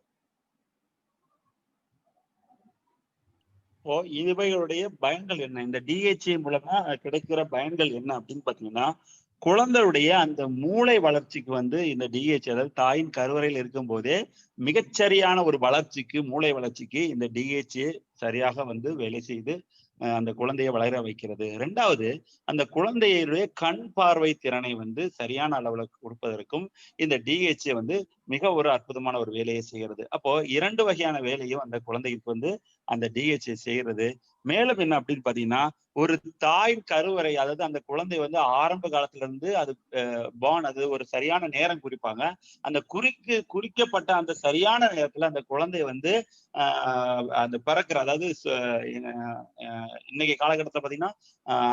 இவைகளுடைய பயன்கள் என்ன, இந்த DHA மூலமா கிடைக்கிற பயன்கள் என்ன அப்படின்னு பாத்தீங்கன்னா, குழந்தையுடைய அந்த மூளை வளர்ச்சிக்கு வந்து இந்த DHA, அதாவது தாயின் கருவறையில் இருக்கும் போதே மிகச்சரியான ஒரு வளர்ச்சிக்கு, மூளை வளர்ச்சிக்கு இந்த DHA சரியாக வந்து வேலை செய்து அந்த குழந்தையை வளர வைக்கிறது. ரெண்டாவது, அந்த குழந்தையுடைய கண் பார்வை திறனை வந்து சரியான அளவுல கொடுப்பதற்கும் இந்த டிஹெச்ஏ வந்து மிக ஒரு அற்புதமான ஒரு வேலையை செய்கிறது. அப்போ 2 வகையான வேலையும் அந்த குழந்தைக்கு வந்து அந்த டிஹெச்ஏ செய்கிறது. மேலும் என்ன அப்படின்னு பாத்தீங்கன்னா, ஒரு தாயின் கருவறை, அதாவது அந்த குழந்தை வந்து ஆரம்ப காலத்துல இருந்து அது அது ஒரு சரியான நேரம் குறிப்பாங்க. அந்த குறிக்கப்பட்ட அந்த சரியான நேரத்துல அந்த குழந்தை வந்து அந்த பிறக்கிற, அதாவது இன்னைக்கு காலகட்டத்துல பாத்தீங்கன்னா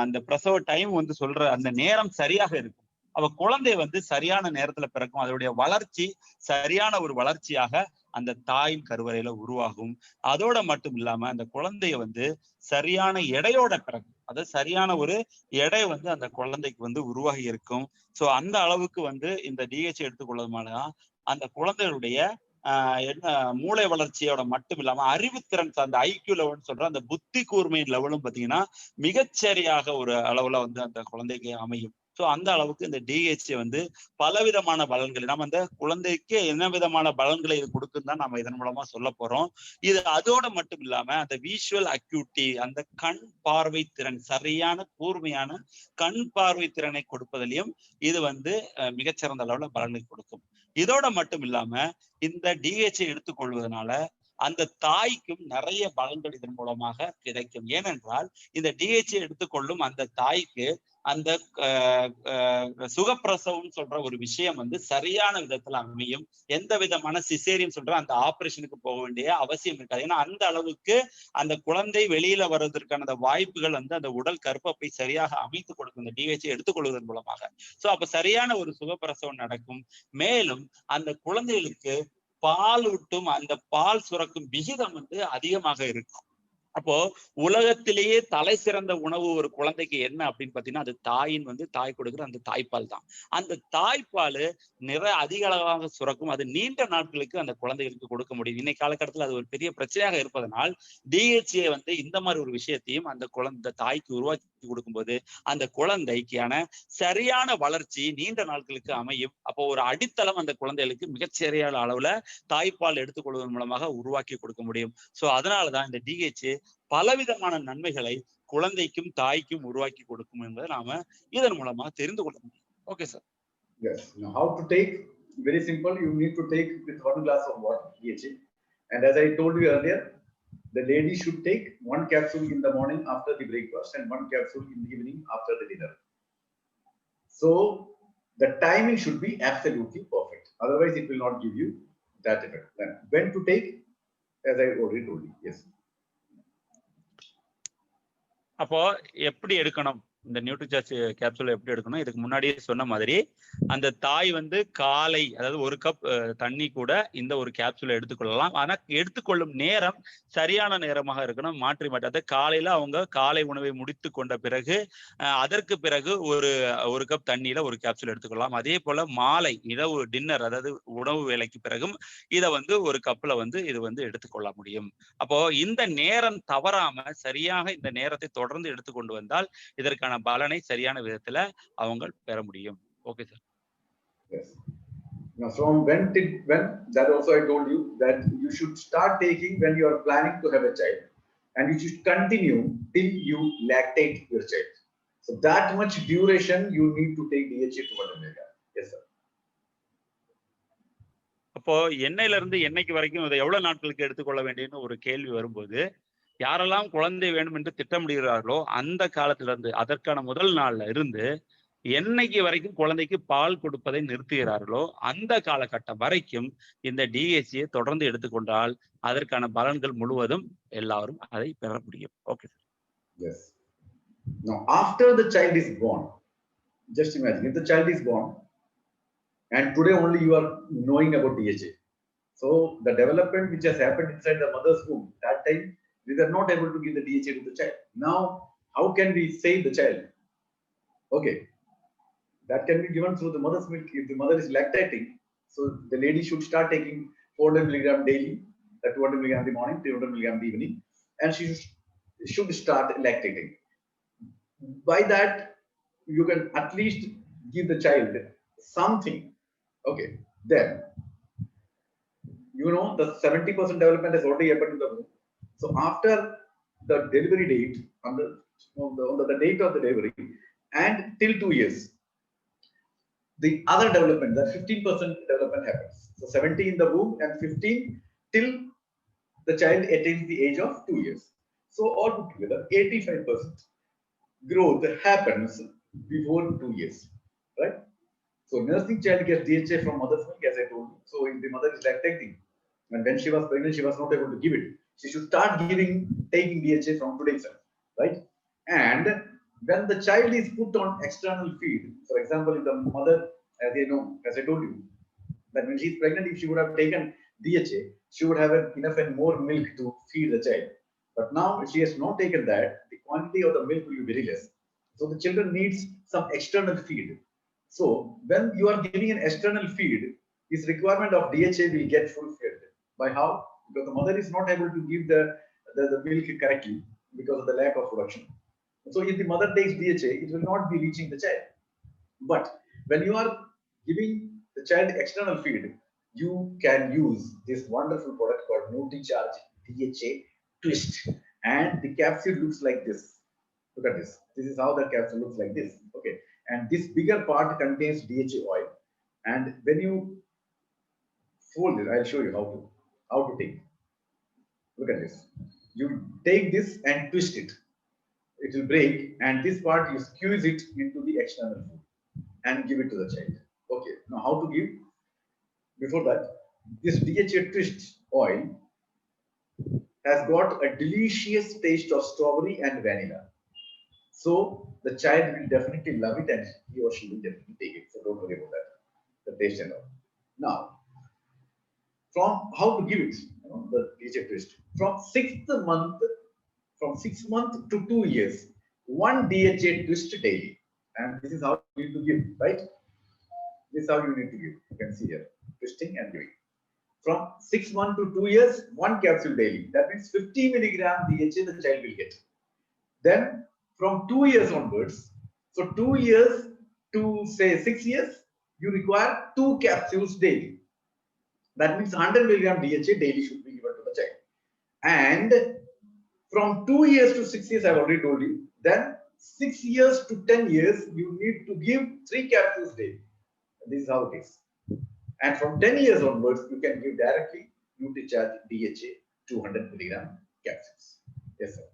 அந்த பிரசவ டைம் வந்து சொல்ற அந்த நேரம் சரியாக இருக்கும். அவ குழந்தை வந்து சரியான நேரத்துல பிறக்கும். அதனுடைய வளர்ச்சி சரியான ஒரு வளர்ச்சியாக அந்த தாயின் கருவறையில உருவாகும். அதோட மட்டும் இல்லாம அந்த குழந்தைய வந்து சரியான எடையோட பிறக்கும். அதாவது சரியான ஒரு எடை வந்து அந்த குழந்தைக்கு வந்து உருவாகி இருக்கும். சோ அந்த அளவுக்கு வந்து இந்த டிஹெச் எடுத்துக்கொள்வதனால அந்த குழந்தைகளுடைய என்ன மூளை வளர்ச்சியோட மட்டும் இல்லாம அறிவுத்திறன் சார்ந்த ஐக்கியூ லெவல்னு சொல்ற அந்த புத்தி கூர்மை லெவலும் பாத்தீங்கன்னா மிகச்சரியாக ஒரு அளவுல வந்து அந்த குழந்தைக்கு அமையும். சோ அந்த அளவுக்கு இந்த டிஹெச்ஏ வந்து பலவிதமான பலன்களை, நம்ம அந்த குழந்தைக்கு என்ன விதமான பலன்களை இது கொடுக்குன்னு தான் நம்ம இதன் மூலமா சொல்ல போறோம். இது அதோட மட்டும் இல்லாம அந்த விஷுவல் அக்யூட்டி, அந்த கண் பார்வை திறன், சரியான கூர்மையான கண் பார்வை திறனை கொடுப்பதிலையும் இது வந்து மிகச்சிறந்த அளவுல பலனை கொடுக்கும். இதோட மட்டும் இல்லாம இந்த டிஹெச்ஐ எடுத்துக்கொள்வதனால அந்த தாய்க்கும் நிறைய பலன்கள் இதன் மூலமாக கிடைக்கும். ஏனென்றால் இந்த டிஹெச்ஐ எடுத்துக்கொள்ளும் அந்த தாய்க்கு அந்த சுகப்பிரசவம் சொல்ற ஒரு விஷயம் வந்து சரியான விதத்துல அமையும். எந்த விதமான சிசேரியன் சொல்ற அந்த ஆபரேஷனுக்கு போக வேண்டிய அவசியம் இருக்காது. ஏன்னா அந்த அளவுக்கு அந்த குழந்தை வெளியில வர்றதற்கான அந்த வாய்ப்புகள் வந்து அந்த உடல் கர்ப்பப்பை சரியாக அமைத்து கொடுக்கும் இந்த டிஹெச்ஐ எடுத்துக்கொள்வதன் மூலமாக. சோ அப்ப சரியான ஒரு சுகப்பிரசவம் நடக்கும். மேலும் அந்த குழந்தைகளுக்கு பால் ஊட்டும் அந்த பால் சுரக்கும் விகிதம் வந்து அதிகமாக இருக்கும். அப்போ உலகத்திலேயே தலை சிறந்த உணவு ஒரு குழந்தைக்கு என்ன அப்படின்னு பாத்தீங்கன்னா, அது தாயின் வந்து தாய் கொடுக்குற அந்த தாய்ப்பால் தான். அந்த தாய்ப்பால் அதிக அளவாக சுரக்கும். அது நீண்ட நாட்களுக்கு அந்த குழந்தைகளுக்கு கொடுக்க முடியும். இன்னைக்கு காலகட்டத்தில் அது ஒரு பெரிய பிரச்சனையாக இருப்பதனால் டிஹெச்ஏ வந்து இந்த மாதிரி ஒரு விஷயத்தையும் அந்த குழந்தை தாய்க்கு உருவாக்கி கொடுக்கும்போது அந்த குழந்தைக்கான சரியான வளர்ச்சி நீண்ட நாட்களுக்கு அமையும். அப்போ ஒரு அடித்தளம் அந்த குழந்தைகளுக்கு மிகச்சரியான அளவுல தாய்ப்பால் எடுத்துக்கொள்வதன் மூலமாக உருவாக்கி கொடுக்க முடியும். சோ அதனாலதான் இந்த டிஹெச்ஏ பலவிதமான நன்மைகளை குழந்தைக்கும் தாய்க்கும் உருவாக்கி கொடுக்கும் என்பதை நாம இதன் மூலமா தெரிந்து கொள்ள முடியும். Okay sir. Yes. Now, how to take? Very simple. You need to take with 1 glass of water, DHA. And as I told you earlier, the lady should take 1 capsule in the morning after the breakfast and 1 capsule in the evening after the dinner. So the timing should be absolutely perfect. Otherwise, it will not give you that effect. Then when to take? As I already told you. Yes. அப்போ எப்படி எடுக்கணும் இந்த Nutricharge capsule எப்படி எடுக்கணும்? இதுக்கு முன்னாடியே சொன்ன மாதிரி அந்த தாய் வந்து காலை, அதாவது 1 கப் தண்ணி கூட இந்த ஒரு கேப்சூலை எடுத்துக்கொள்ளலாம். ஆனா எடுத்துக்கொள்ளும் நேரம் சரியான நேரமாக இருக்கணும். மாற்றி மாட்டாத காலையில அவங்க காலை உணவை முடித்து கொண்ட பிறகு அதற்கு பிறகு ஒரு கப் தண்ணியில ஒரு கேப்சூல் எடுத்துக்கொள்ளலாம். அதே போல மாலை இரவு டின்னர், அதாவது உணவு வேலைக்கு பிறகும் இதை வந்து 1 கப்ல வந்து இது வந்து எடுத்துக்கொள்ள முடியும். அப்போ இந்த நேரம் தவறாம சரியாக இந்த நேரத்தை தொடர்ந்து எடுத்துக்கொண்டு வந்தால் இதற்கான பலனை சரியான விதத்துல அவங்க பெற முடியும். Okay sir. Yes. Now from when that also I told you that you should start taking when you are planning to have a child, and you should continue till you lactate your child. So that much duration you need to take DHA to 1 mg. Yes sir. அப்போ எண்ணெயில இருந்து எண்ணெய்க்கு வரைக்கும் இதை எவ்வளவு நாட்களுக்கு எடுத்துக்கொள்ள வேண்டியன்னு ஒரு கேள்வி வரும்போது, யாரெல்லாம் குழந்தை வேண்டும் என்று திட்டமிடுகிறார்களோ அந்த காலத்துல இருந்து, அதற்கான முதல் நாள்ல இருந்து என்னைக்கு வரைக்கும் குழந்தைக்கு பால் கொடுப்பதை நிறுத்துகிறார்களோ அந்த காலகட்டம் வரைக்கும் இந்த டிஹெச்ஏ தொடர்ந்து எடுத்துக்கொண்டால் அதற்கான பலன்கள் முழுவதும் எல்லாரும் அதை பெற முடியும். Okay sir. Yes. Now after the child is born, just imagine if the child is born and today only you are knowing about DHA. So the development which has happened inside the mother's womb, that time we were not able to give the DHA to the child. Now how can we save the child? Okay, that can be given through the mother's milk. If the mother is lactating, so the lady should start taking 400 milligram daily, 200 milligram in the morning, 300 milligram in the evening, and she should start lactating. By that, you can at least give the child something. Okay, then you know the 70% development has already happened in the womb. So after the delivery date, on the date of the delivery, and till 2 years. The other development, that 15% development happens. So 70 in the womb and 15 till the child attains the age of 2 years. So all put together, 85% growth happens before 2 years, right? So nursing child gets DHA from mother's milk, as I told you. So if the mother is lactating, and when she was pregnant, she was not able to give it. She should start taking DHA from today itself, right? And when the child is put on external feed, for example, if the mother, as I told you, that when she is pregnant, if she would have taken DHA, she would have enough and more milk to feed the child. But now, if she has not taken that, the quantity of the milk will be very less. So the children needs some external feed. So when you are giving an external feed, this requirement of DHA will get fulfilled. By how? Because the mother is not able to give the milk correctly because of the lack of production. So if the mother takes DHA, it will not be reaching the child. But when you are giving the child external feed, you can use this wonderful product called NutriCharge DHA Twist. And the capsule looks like this. Look at this. This is how the capsule looks like this. Okay. And this bigger part contains DHA oil. And when you fold it, I'll show you how to take. Look at this. You take this and twist it. It will break, and this part you squeeze it into the external food and give it to the child. Okay. Now how to give? Before that, this DHA twist oil has got a delicious taste of strawberry and vanilla. So the child will definitely love it, and he or she will definitely take it. So don't worry about that. The taste and all. Now, from how to give it, the DHA twist. From 6 months to 2 years, one DHA twist daily. And this is how you need to give, right? This is how you need to give. You can see here, twisting and giving. From 6 months to 2 years, one capsule daily. That means 50 milligram DHA the child will get. Then from 2 years onwards, so 2 years to say 6 years, you require 2 capsules daily. That means 100 milligram DHA daily should be given to the child. And from 2 years to 6 years, I've already told you. Then 6 years to 10 years, you need to give 3 capsules daily. This is how it is. And from 10 years onwards, you can give directly NutriCharge DHA 200 milligram capsules. Yes, sir.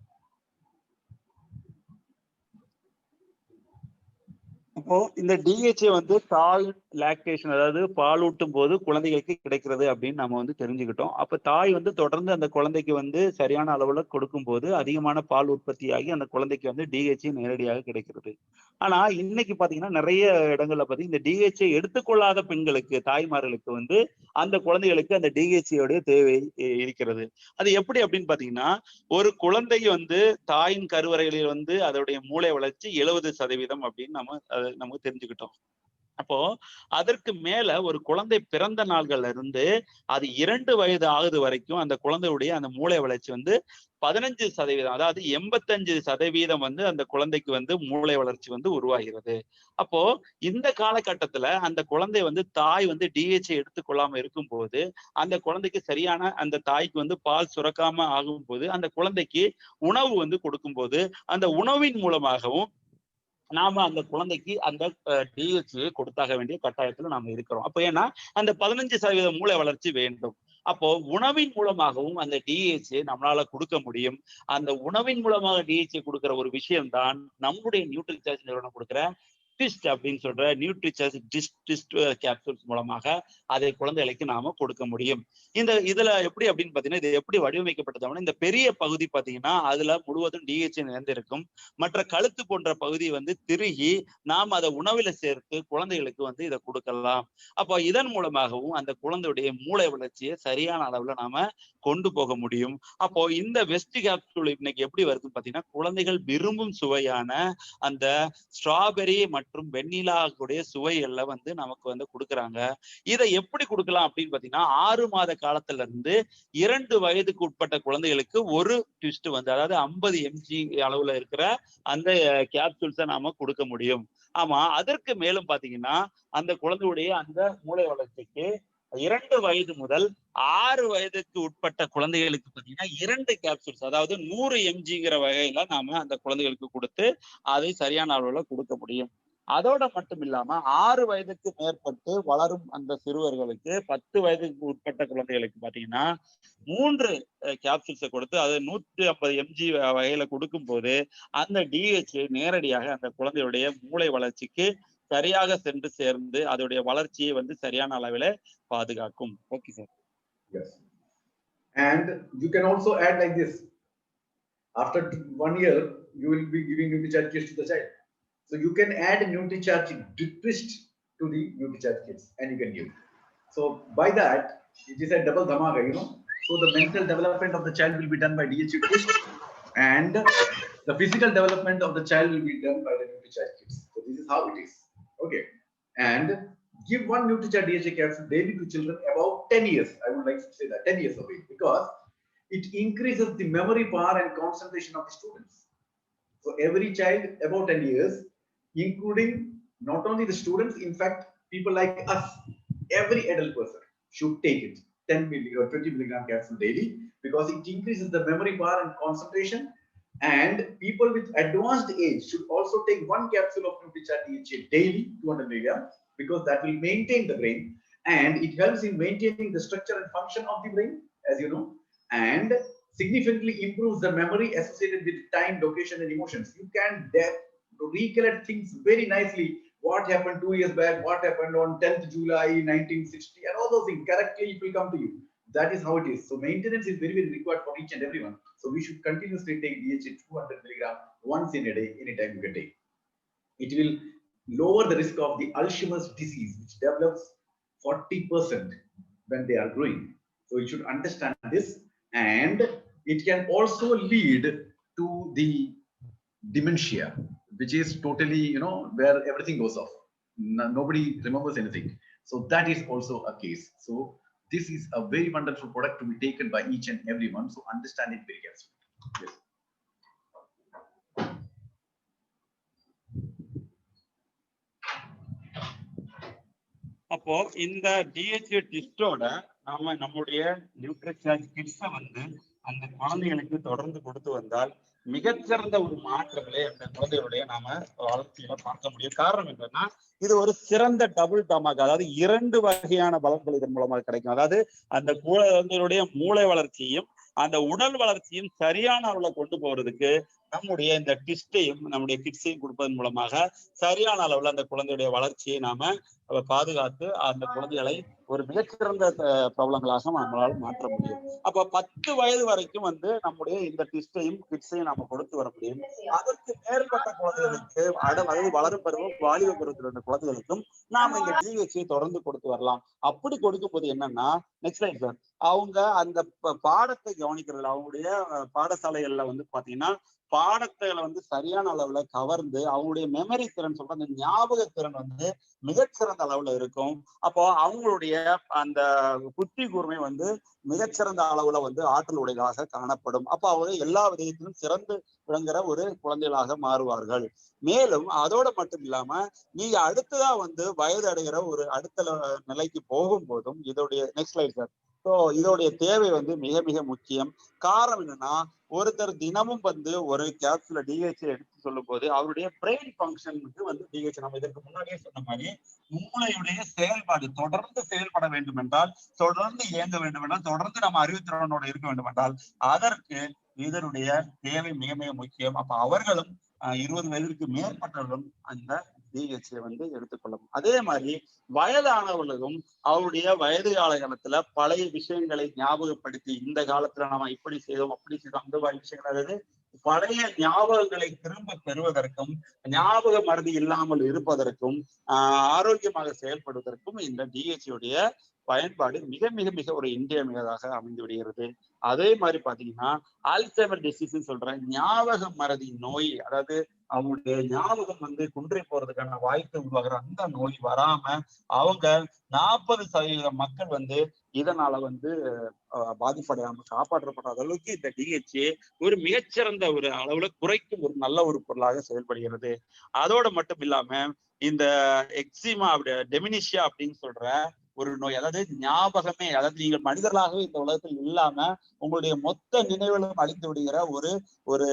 அப்போ இந்த DHA வந்து தாய் lactation, அதாவது பாலூட்டும் போது குழந்தைகளுக்கு கிடைக்கிறது அப்படின்னு நம்ம வந்து தெரிஞ்சுக்கிட்டோம். அப்ப தாய் வந்து தொடர்ந்து அந்த குழந்தைக்கு வந்து சரியான அளவுல கொடுக்கும் போது அதிகமான பால் உற்பத்தி ஆகி அந்த குழந்தைக்கு வந்து டிஹெச்ஏ நேரடியாக கிடைக்கிறது. ஆனா இன்னைக்கு பாத்தீங்கன்னா நிறைய இடங்கள்ல பாத்தீங்கன்னா இந்த டிஹெச்ஏ எடுத்துக்கொள்ளாத பெண்களுக்கு, தாய்மார்களுக்கு வந்து அந்த குழந்தைகளுக்கு அந்த டிஹெச்ஏடைய தேவை இருக்கிறது. அது எப்படி அப்படின்னு பாத்தீங்கன்னா, ஒரு குழந்தை வந்து தாயின் கருவறைகளில் வந்து அதோடைய மூளை வளர்ச்சி 70% அப்படின்னு நமக்கு தெரிஞ்சுக்கிட்டோம். அப்போ அதற்கு மேல ஒரு குழந்தை பிறந்த நாள்கள்ல இருந்து அது 2 வயது ஆகுது வரைக்கும் அந்த குழந்தையுடைய அந்த மூளை வளர்ச்சி வந்து 15%, அதாவது 85% வந்து அந்த குழந்தைக்கு வந்து மூளை வளர்ச்சி வந்து உருவாகிறது. அப்போ இந்த காலகட்டத்துல அந்த குழந்தை வந்து தாய் வந்து டிஹெச்ஏ எடுத்துக்கொள்ளாம இருக்கும் போது அந்த குழந்தைக்கு சரியான அந்த தாய்க்கு வந்து பால் சுரக்காம ஆகும் போது அந்த குழந்தைக்கு உணவு வந்து கொடுக்கும் போது அந்த உணவின் மூலமாகவும் நாம அந்த குழந்தைக்கு அந்த டிஹெச்ஏ கொடுத்தாக வேண்டிய கட்டாயத்துல நாம இருக்கிறோம். அப்போ ஏன்னா அந்த 15% மூளை வளர்ச்சி வேண்டும். அப்போ உணவின் மூலமாகவும் அந்த டிஹெச்ஏ நம்மளால கொடுக்க முடியும். அந்த உணவின் மூலமாக டிஹெச்ஏ கொடுக்கிற ஒரு விஷயம்தான் நம்முடைய நியூட்ரிசார்ஜ் நிறுவனம் கொடுக்கிற டிஸ்ட் அப்படின்னு சொல்ற நியூட்ரிசார்ஜ் டிஸ்ட் கேப்சூல்ஸ் மூலமாக அதை குழந்தைகளுக்கு நாம கொடுக்க முடியும். இதுல எப்படி அப்படின்னு பாத்தீங்கன்னா, இது எப்படி வடிவமைக்கப்பட்டது, இந்த பெரிய பகுதி பாத்தீங்கன்னா அதுல முழுவதும் டிஹெச்ஏ நிறைந்திருக்கும். மற்ற கழுத்து போன்ற பகுதி வந்து திருகி நாம் அதை உணவுல சேர்த்து குழந்தைகளுக்கு வந்து இதை கொடுக்கலாம். அப்போ இதன் மூலமாகவும் அந்த குழந்தையுடைய மூளை வளர்ச்சியை சரியான அளவுல நாம கொண்டு போக முடியும். அப்போ இந்த வெஸ்ட் கேப்சூல் இன்னைக்கு எப்படி வருதுன்னு பாத்தீங்கன்னா, குழந்தைகள் விரும்பும் சுவையான அந்த ஸ்ட்ராபெரி மற்றும் வெண்ணிலாவுடைய சுவைகள்ல வந்து நமக்கு வந்து கொடுக்குறாங்க. இதை எப்படி கொடுக்கலாம் அப்படின்னு பாத்தீங்கன்னா, 6 மாத காலத்துல இருந்து 2 வயதுக்கு உட்பட்ட குழந்தைகளுக்கு ஒரு ட்விஸ்ட் வந்து, அதாவது 50 mg அளவுல இருக்கிற அந்த கேப்சூல்ஸை நாம கொடுக்க முடியும். ஆமா, அதற்கு மேலும் பாத்தீங்கன்னா அந்த குழந்தையுடைய அந்த மூளை வளர்ச்சிக்கு 2 வயது முதல் 6 வயதுக்கு உட்பட்ட குழந்தைகளுக்கு பார்த்தீங்கன்னா 2 கேப்சூல்ஸ், அதாவது 100 mgங்கிற வகையில நாம அந்த குழந்தைகளுக்கு கொடுத்து அதை சரியான அளவுல கொடுக்க முடியும். அதோட மட்டும் இல்லாம 6 வயதுக்கு மேற்பட்டு வளரும் அந்த சிறுவர்களுக்கு 10 வயதுக்கு உட்பட்ட குழந்தைகளுக்கு பாத்தீங்கன்னா 3 கேப்சூல்ஸை கொடுத்து அது 150 mg வகையில கொடுக்கும் போது அந்த DHA நேரடியாக அந்த குழந்தையுடைய மூளை வளர்ச்சிக்கு சரியாக சென்று சேர்ந்து அதோடைய வளர்ச்சியை வந்து சரியான அளவில் பாதுகாக்கும். Okay sir. Yes. And you can also add like this. After 1 year, you will be giving NutriCharge kits to the child. So you can add NutriCharge twist to the NutriCharge kits and you can give. So by that, it is a double dhamaga, you know. So the mental development of the child will be done by DHA twist and the physical development of the child will be done by the NutriCharge kits. So this is how it is. Okay. And give 1 NutriCharge DHA capsule daily to children about 10 years. I would like to say that 10 years of age, because it increases the memory power and concentration of the students. So every child about 10 years, including not only the students, in fact, people like us, every adult person should take it 10 mg or 20 milligram capsule daily, because it increases the memory power and concentration. And people with advanced age should also take 1 capsule of NutriCharge DHA daily, 200 milligrams, because that will maintain the brain and it helps in maintaining the structure and function of the brain, as you know, and significantly improves the memory associated with time, location, and emotions. You can recollect things very nicely. What happened 2 years back, what happened on 10th July 1960, and all those things correctly it will come to you. That is how it is. So maintenance is very, very required for each and everyone. So we should continuously take DHA 200 milligram once in a day, anytime you can take. It will lower the risk of the Alzheimer's disease, which develops 40% when they are growing. So you should understand this, and it can also lead to the dementia, which is totally, you know, where everything goes off. Nobody remembers anything. So that is also a case. So this is a very wonderful product to be taken by each and everyone. So understand it very carefully. Yes. அப்போ இந்த DHA டிஸ்டோட நாம நம்முடைய நியூட்ரிசார்ஜ் கிட்ஸை வந்து அந்த குழந்தைகளுக்கு தொடர்ந்து கொடுத்து வந்தால் மிகச்சிறந்த ஒரு மாற்றங்களை அந்த குழந்தைகளுடைய நாம வளர்ச்சியில பார்க்க முடியும். காரணம் என்னன்னா, இது ஒரு சிறந்த டபுள் டமாக், அதாவது 2 வகையான பலன்கள் இதன் மூலமாக கிடைக்கும். அதாவது அந்த குழந்தைகளுடைய மூளை வளர்ச்சியும் அந்த உடல் வளர்ச்சியும் சரியான அளவுல கொண்டு போறதுக்கு நம்முடைய இந்த டிஸ்டையும் நம்முடைய கிட்ஸையும் கொடுப்பதன் மூலமாக சரியான அளவுல அந்த குழந்தையுடைய வளர்ச்சியை நாம பாதுகாத்து அந்த குழந்தைகளை ஒரு மிகச்சிறந்த பிரபலங்களாக நம்மளால் மாற்ற முடியும். அப்ப 10 வயது வரைக்கும் வந்து நம்முடைய இந்த டிஸ்டையும் கிட்ஸையும் நாம கொடுத்து வர முடியும். அதற்கு மேற்பட்ட குழந்தைகளுக்கு அதாவது வளரும் பருவம், வாலிப பருவத்தில் இருந்த குழந்தைகளுக்கும் நாம இந்த DHA தொடர்ந்து கொடுத்து வரலாம். அப்படி கொடுக்கும் போது என்னன்னா, நெக்ஸ்ட் லைன் சார், அவங்க அந்த பாடத்தை கவனிக்கிறதுல அவங்களுடைய பாடசாலைகள்ல வந்து பாத்தீங்கன்னா பாடத்தைகளை வந்து சரியான அளவுல கவர்ந்து அவங்களுடைய மெமரி திறன் சொல்ற அந்த ஞாபக திறன் வந்து மிகச்சிறந்த அளவுல இருக்கும். அப்போ அவங்களுடைய அந்த புத்தி கூர்மை வந்து மிகச்சிறந்த அளவுல வந்து ஆற்றல் உடையதாக காணப்படும். அப்போ அவங்க எல்லா விதத்திலும் சிறந்து விளங்குற ஒரு குழந்தைகளாக மாறுவார்கள். மேலும் அதோட மட்டும் இல்லாம நீங்க அடுத்ததா வந்து வயது அடைகிற ஒரு அடுத்த நிலைக்கு போகும்போதும் இதோடைய நெக்ஸ்ட் லைன் சார், ஸோ இதோடைய தேவை வந்து மிக மிக முக்கியம். காரணம் என்னன்னா, ஒருத்தர் தினமும் வந்து ஒரு கேப்சூல DHA எடுத்து சொல்லும் போது அவருடைய பிரெயின் ஃபங்க்ஷனுக்கு வந்து DHA, நம்ம இதற்கு முன்னாடியே சொன்ன மாதிரி மூளையுடைய செயல்பாடு தொடர்ந்து செயல்பட வேண்டும் என்றால், தொடர்ந்து இயங்க வேண்டும் என்றால், தொடர்ந்து நம்ம அறிவுத்திறனோட இருக்க வேண்டும் என்றால் அதற்கு இதனுடைய தேவை மிக மிக முக்கியம். அப்ப அவர்களும் 20 வயதிற்கு மேற்பட்டவர்களும் அந்த DHA வந்து எடுத்துக்கொள்ளும். அதே மாதிரி வயதானவர்களும் அவருடைய வயது காலத்துல பழைய விஷயங்களை ஞாபகப்படுத்தி, இந்த காலத்துல நாம இப்படி செய்தோம் அப்படி செய்தோம் அந்த மாதிரி விஷயங்கள், அதாவது பழைய ஞாபகங்களை திரும்ப பெறுவதற்கும் ஞாபக மறதி இல்லாமல் இருப்பதற்கும் ஆரோக்கியமாக செயல்படுவதற்கும் இந்த DHA உடைய பயன்பாடு மிக மிக மிக ஒரு இன்றியமையாததாக அமைந்து விடுகிறது. அதே மாதிரி பாத்தீங்கன்னா ஆல்சைமர் டிசீஸ் சொல்ற ஞாபக மறதி நோய், அதாவது அவங்களுடைய ஞாபகம் வந்து குன்றி போறதுக்கான வாய்ப்பு உருவாகிற அந்த நோய் வராம அவங்க 40% மக்கள் வந்து இதனால வந்து பாதிப்படையாம காப்பாற்றப்பட்ட அளவுக்கு இந்த DHA ஒரு மிகச்சிறந்த ஒரு அளவுல குறைக்கும் ஒரு நல்ல ஒரு பொருளாக செயல்படுகிறது. அதோட மட்டும் இல்லாம இந்த எக்ஸிமா டெமினிஷியா அப்படின்னு சொல்ற ஒரு நோய். அதாவது ஞாபகமே, அதாவது நீங்கள் மனிதர்களாகவே இந்த உலகத்தில் இல்லாம உங்களுடைய மொத்த நினைவுகளும் அழிந்து விடுகிற ஒரு ஒரு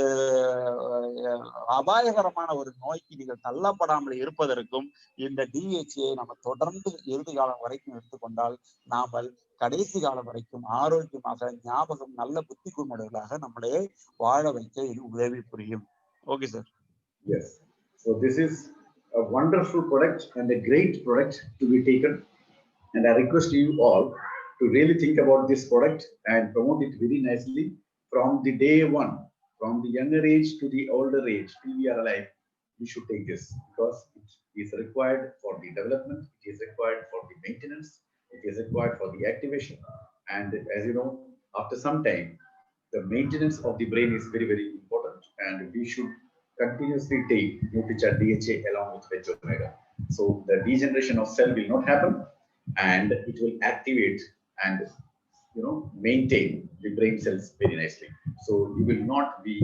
அபாயகரமான ஒரு நோய்க்கு நீங்கள் தள்ளப்படாமல் இருப்பதற்கும் இந்த DHA நம்ம தொடர்ந்து இறுதி காலம் வரைக்கும் எடுத்துக்கொண்டால் நாமல் கடைசி காலம் வரைக்கும் ஆரோக்கியமாக, ஞாபகம், நல்ல புத்தி கூர்மையுள்ளவர்களாக நம்மளே வாழ வைக்க இது உதவி புரியும். Okay sir. Yes. So this is a wonderful product and a great product to be taken. And I request you all to really think about this product and promote it very nicely from the day one, from the younger age to the older age, till we are alive. We should take this because it is required for the development, it is required for the maintenance, it is required for the activation. And as you know, after some time, the maintenance of the brain is very, very important, and we should continuously take Nutrichart DHA along with Veg Omega. So the degeneration of cell will not happen, and it will activate and maintain the brain cells very nicely. So you will not be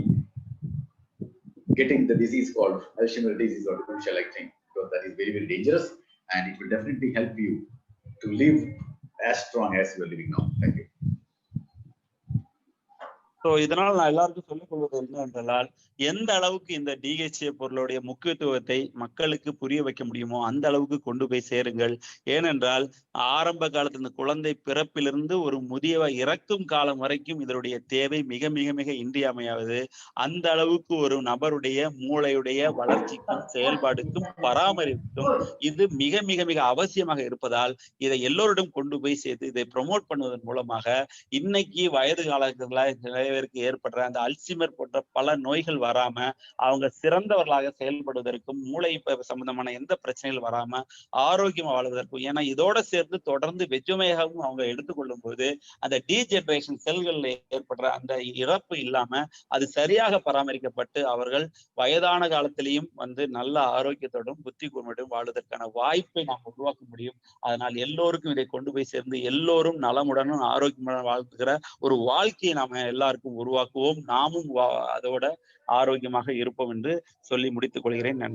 getting the disease called Alzheimer's disease or dementia-like thing, because that is very, very dangerous, and it will definitely help you to live as strong as you are living now. Thank you. So இதனால் நான் எல்லாருக்கும் சொல்லிக் கொள்வது என்ன என்றால், எந்த அளவுக்கு இந்த DHA பொருளுடைய முக்கியத்துவத்தை மக்களுக்கு புரிய வைக்க முடியுமோ அந்த அளவுக்கு கொண்டு போய் சேருங்கள். ஏனென்றால் ஆரம்ப காலத்தில் இந்த குழந்தை பிறப்பிலிருந்து ஒரு முதியவர் இறக்கும் காலம் வரைக்கும் இதனுடைய தேவை மிக மிக மிக இன்றியமையாவது. அந்த அளவுக்கு ஒரு நபருடைய மூளையுடைய வளர்ச்சிக்கும் செயல்பாடுக்கும் பராமரிப்புக்கும் இது மிக மிக மிக அவசியமாக இருப்பதால் இதை எல்லோரிடம் கொண்டு போய் சேர்த்து இதை ப்ரொமோட் பண்ணுவதன் மூலமாக இன்னைக்கு வயது காலத்துல ஏற்படுற அந்த அல்சைமர் போன்ற பல நோய்கள் வராம அவங்க சிறந்தவர்களாக செயல்படுவதற்கும், மூளை சம்பந்தமான எந்த பிரச்சனைகள் வராம ஆரோக்கியமா வாழ்வதற்கும், ஏன்னா இதோட சேர்ந்து தொடர்ந்து வெஜ் ஒமேகாவும் அவங்க எடுத்துக்கொள்ளும் போது அந்த டீஜெனரேஷன் செல்கள்ல ஏற்படுற அந்த இறப்பு இல்லாம அது சரியாக பராமரிக்கப்பட்டு அவர்கள் வயதான காலத்திலையும் நல்ல ஆரோக்கியத்தோடும் புத்தி கூர்மையோடும் வாழ்வதற்கான வாய்ப்பை நாம் உருவாக்க முடியும். அதனால் எல்லோருக்கும் இதை கொண்டு போய் சேர்ந்து எல்லோரும் நலமுடனும் ஆரோக்கியமுடன் வாழ்த்துகிற ஒரு வாழ்க்கையை நாம எல்லாருக்கும் உருவாக்குவோம். நாமும் அதோட ஆரோக்கியமாக இருப்போம் என்று சொல்லி முடித்துக் கொள்கிறேன். நன்றி.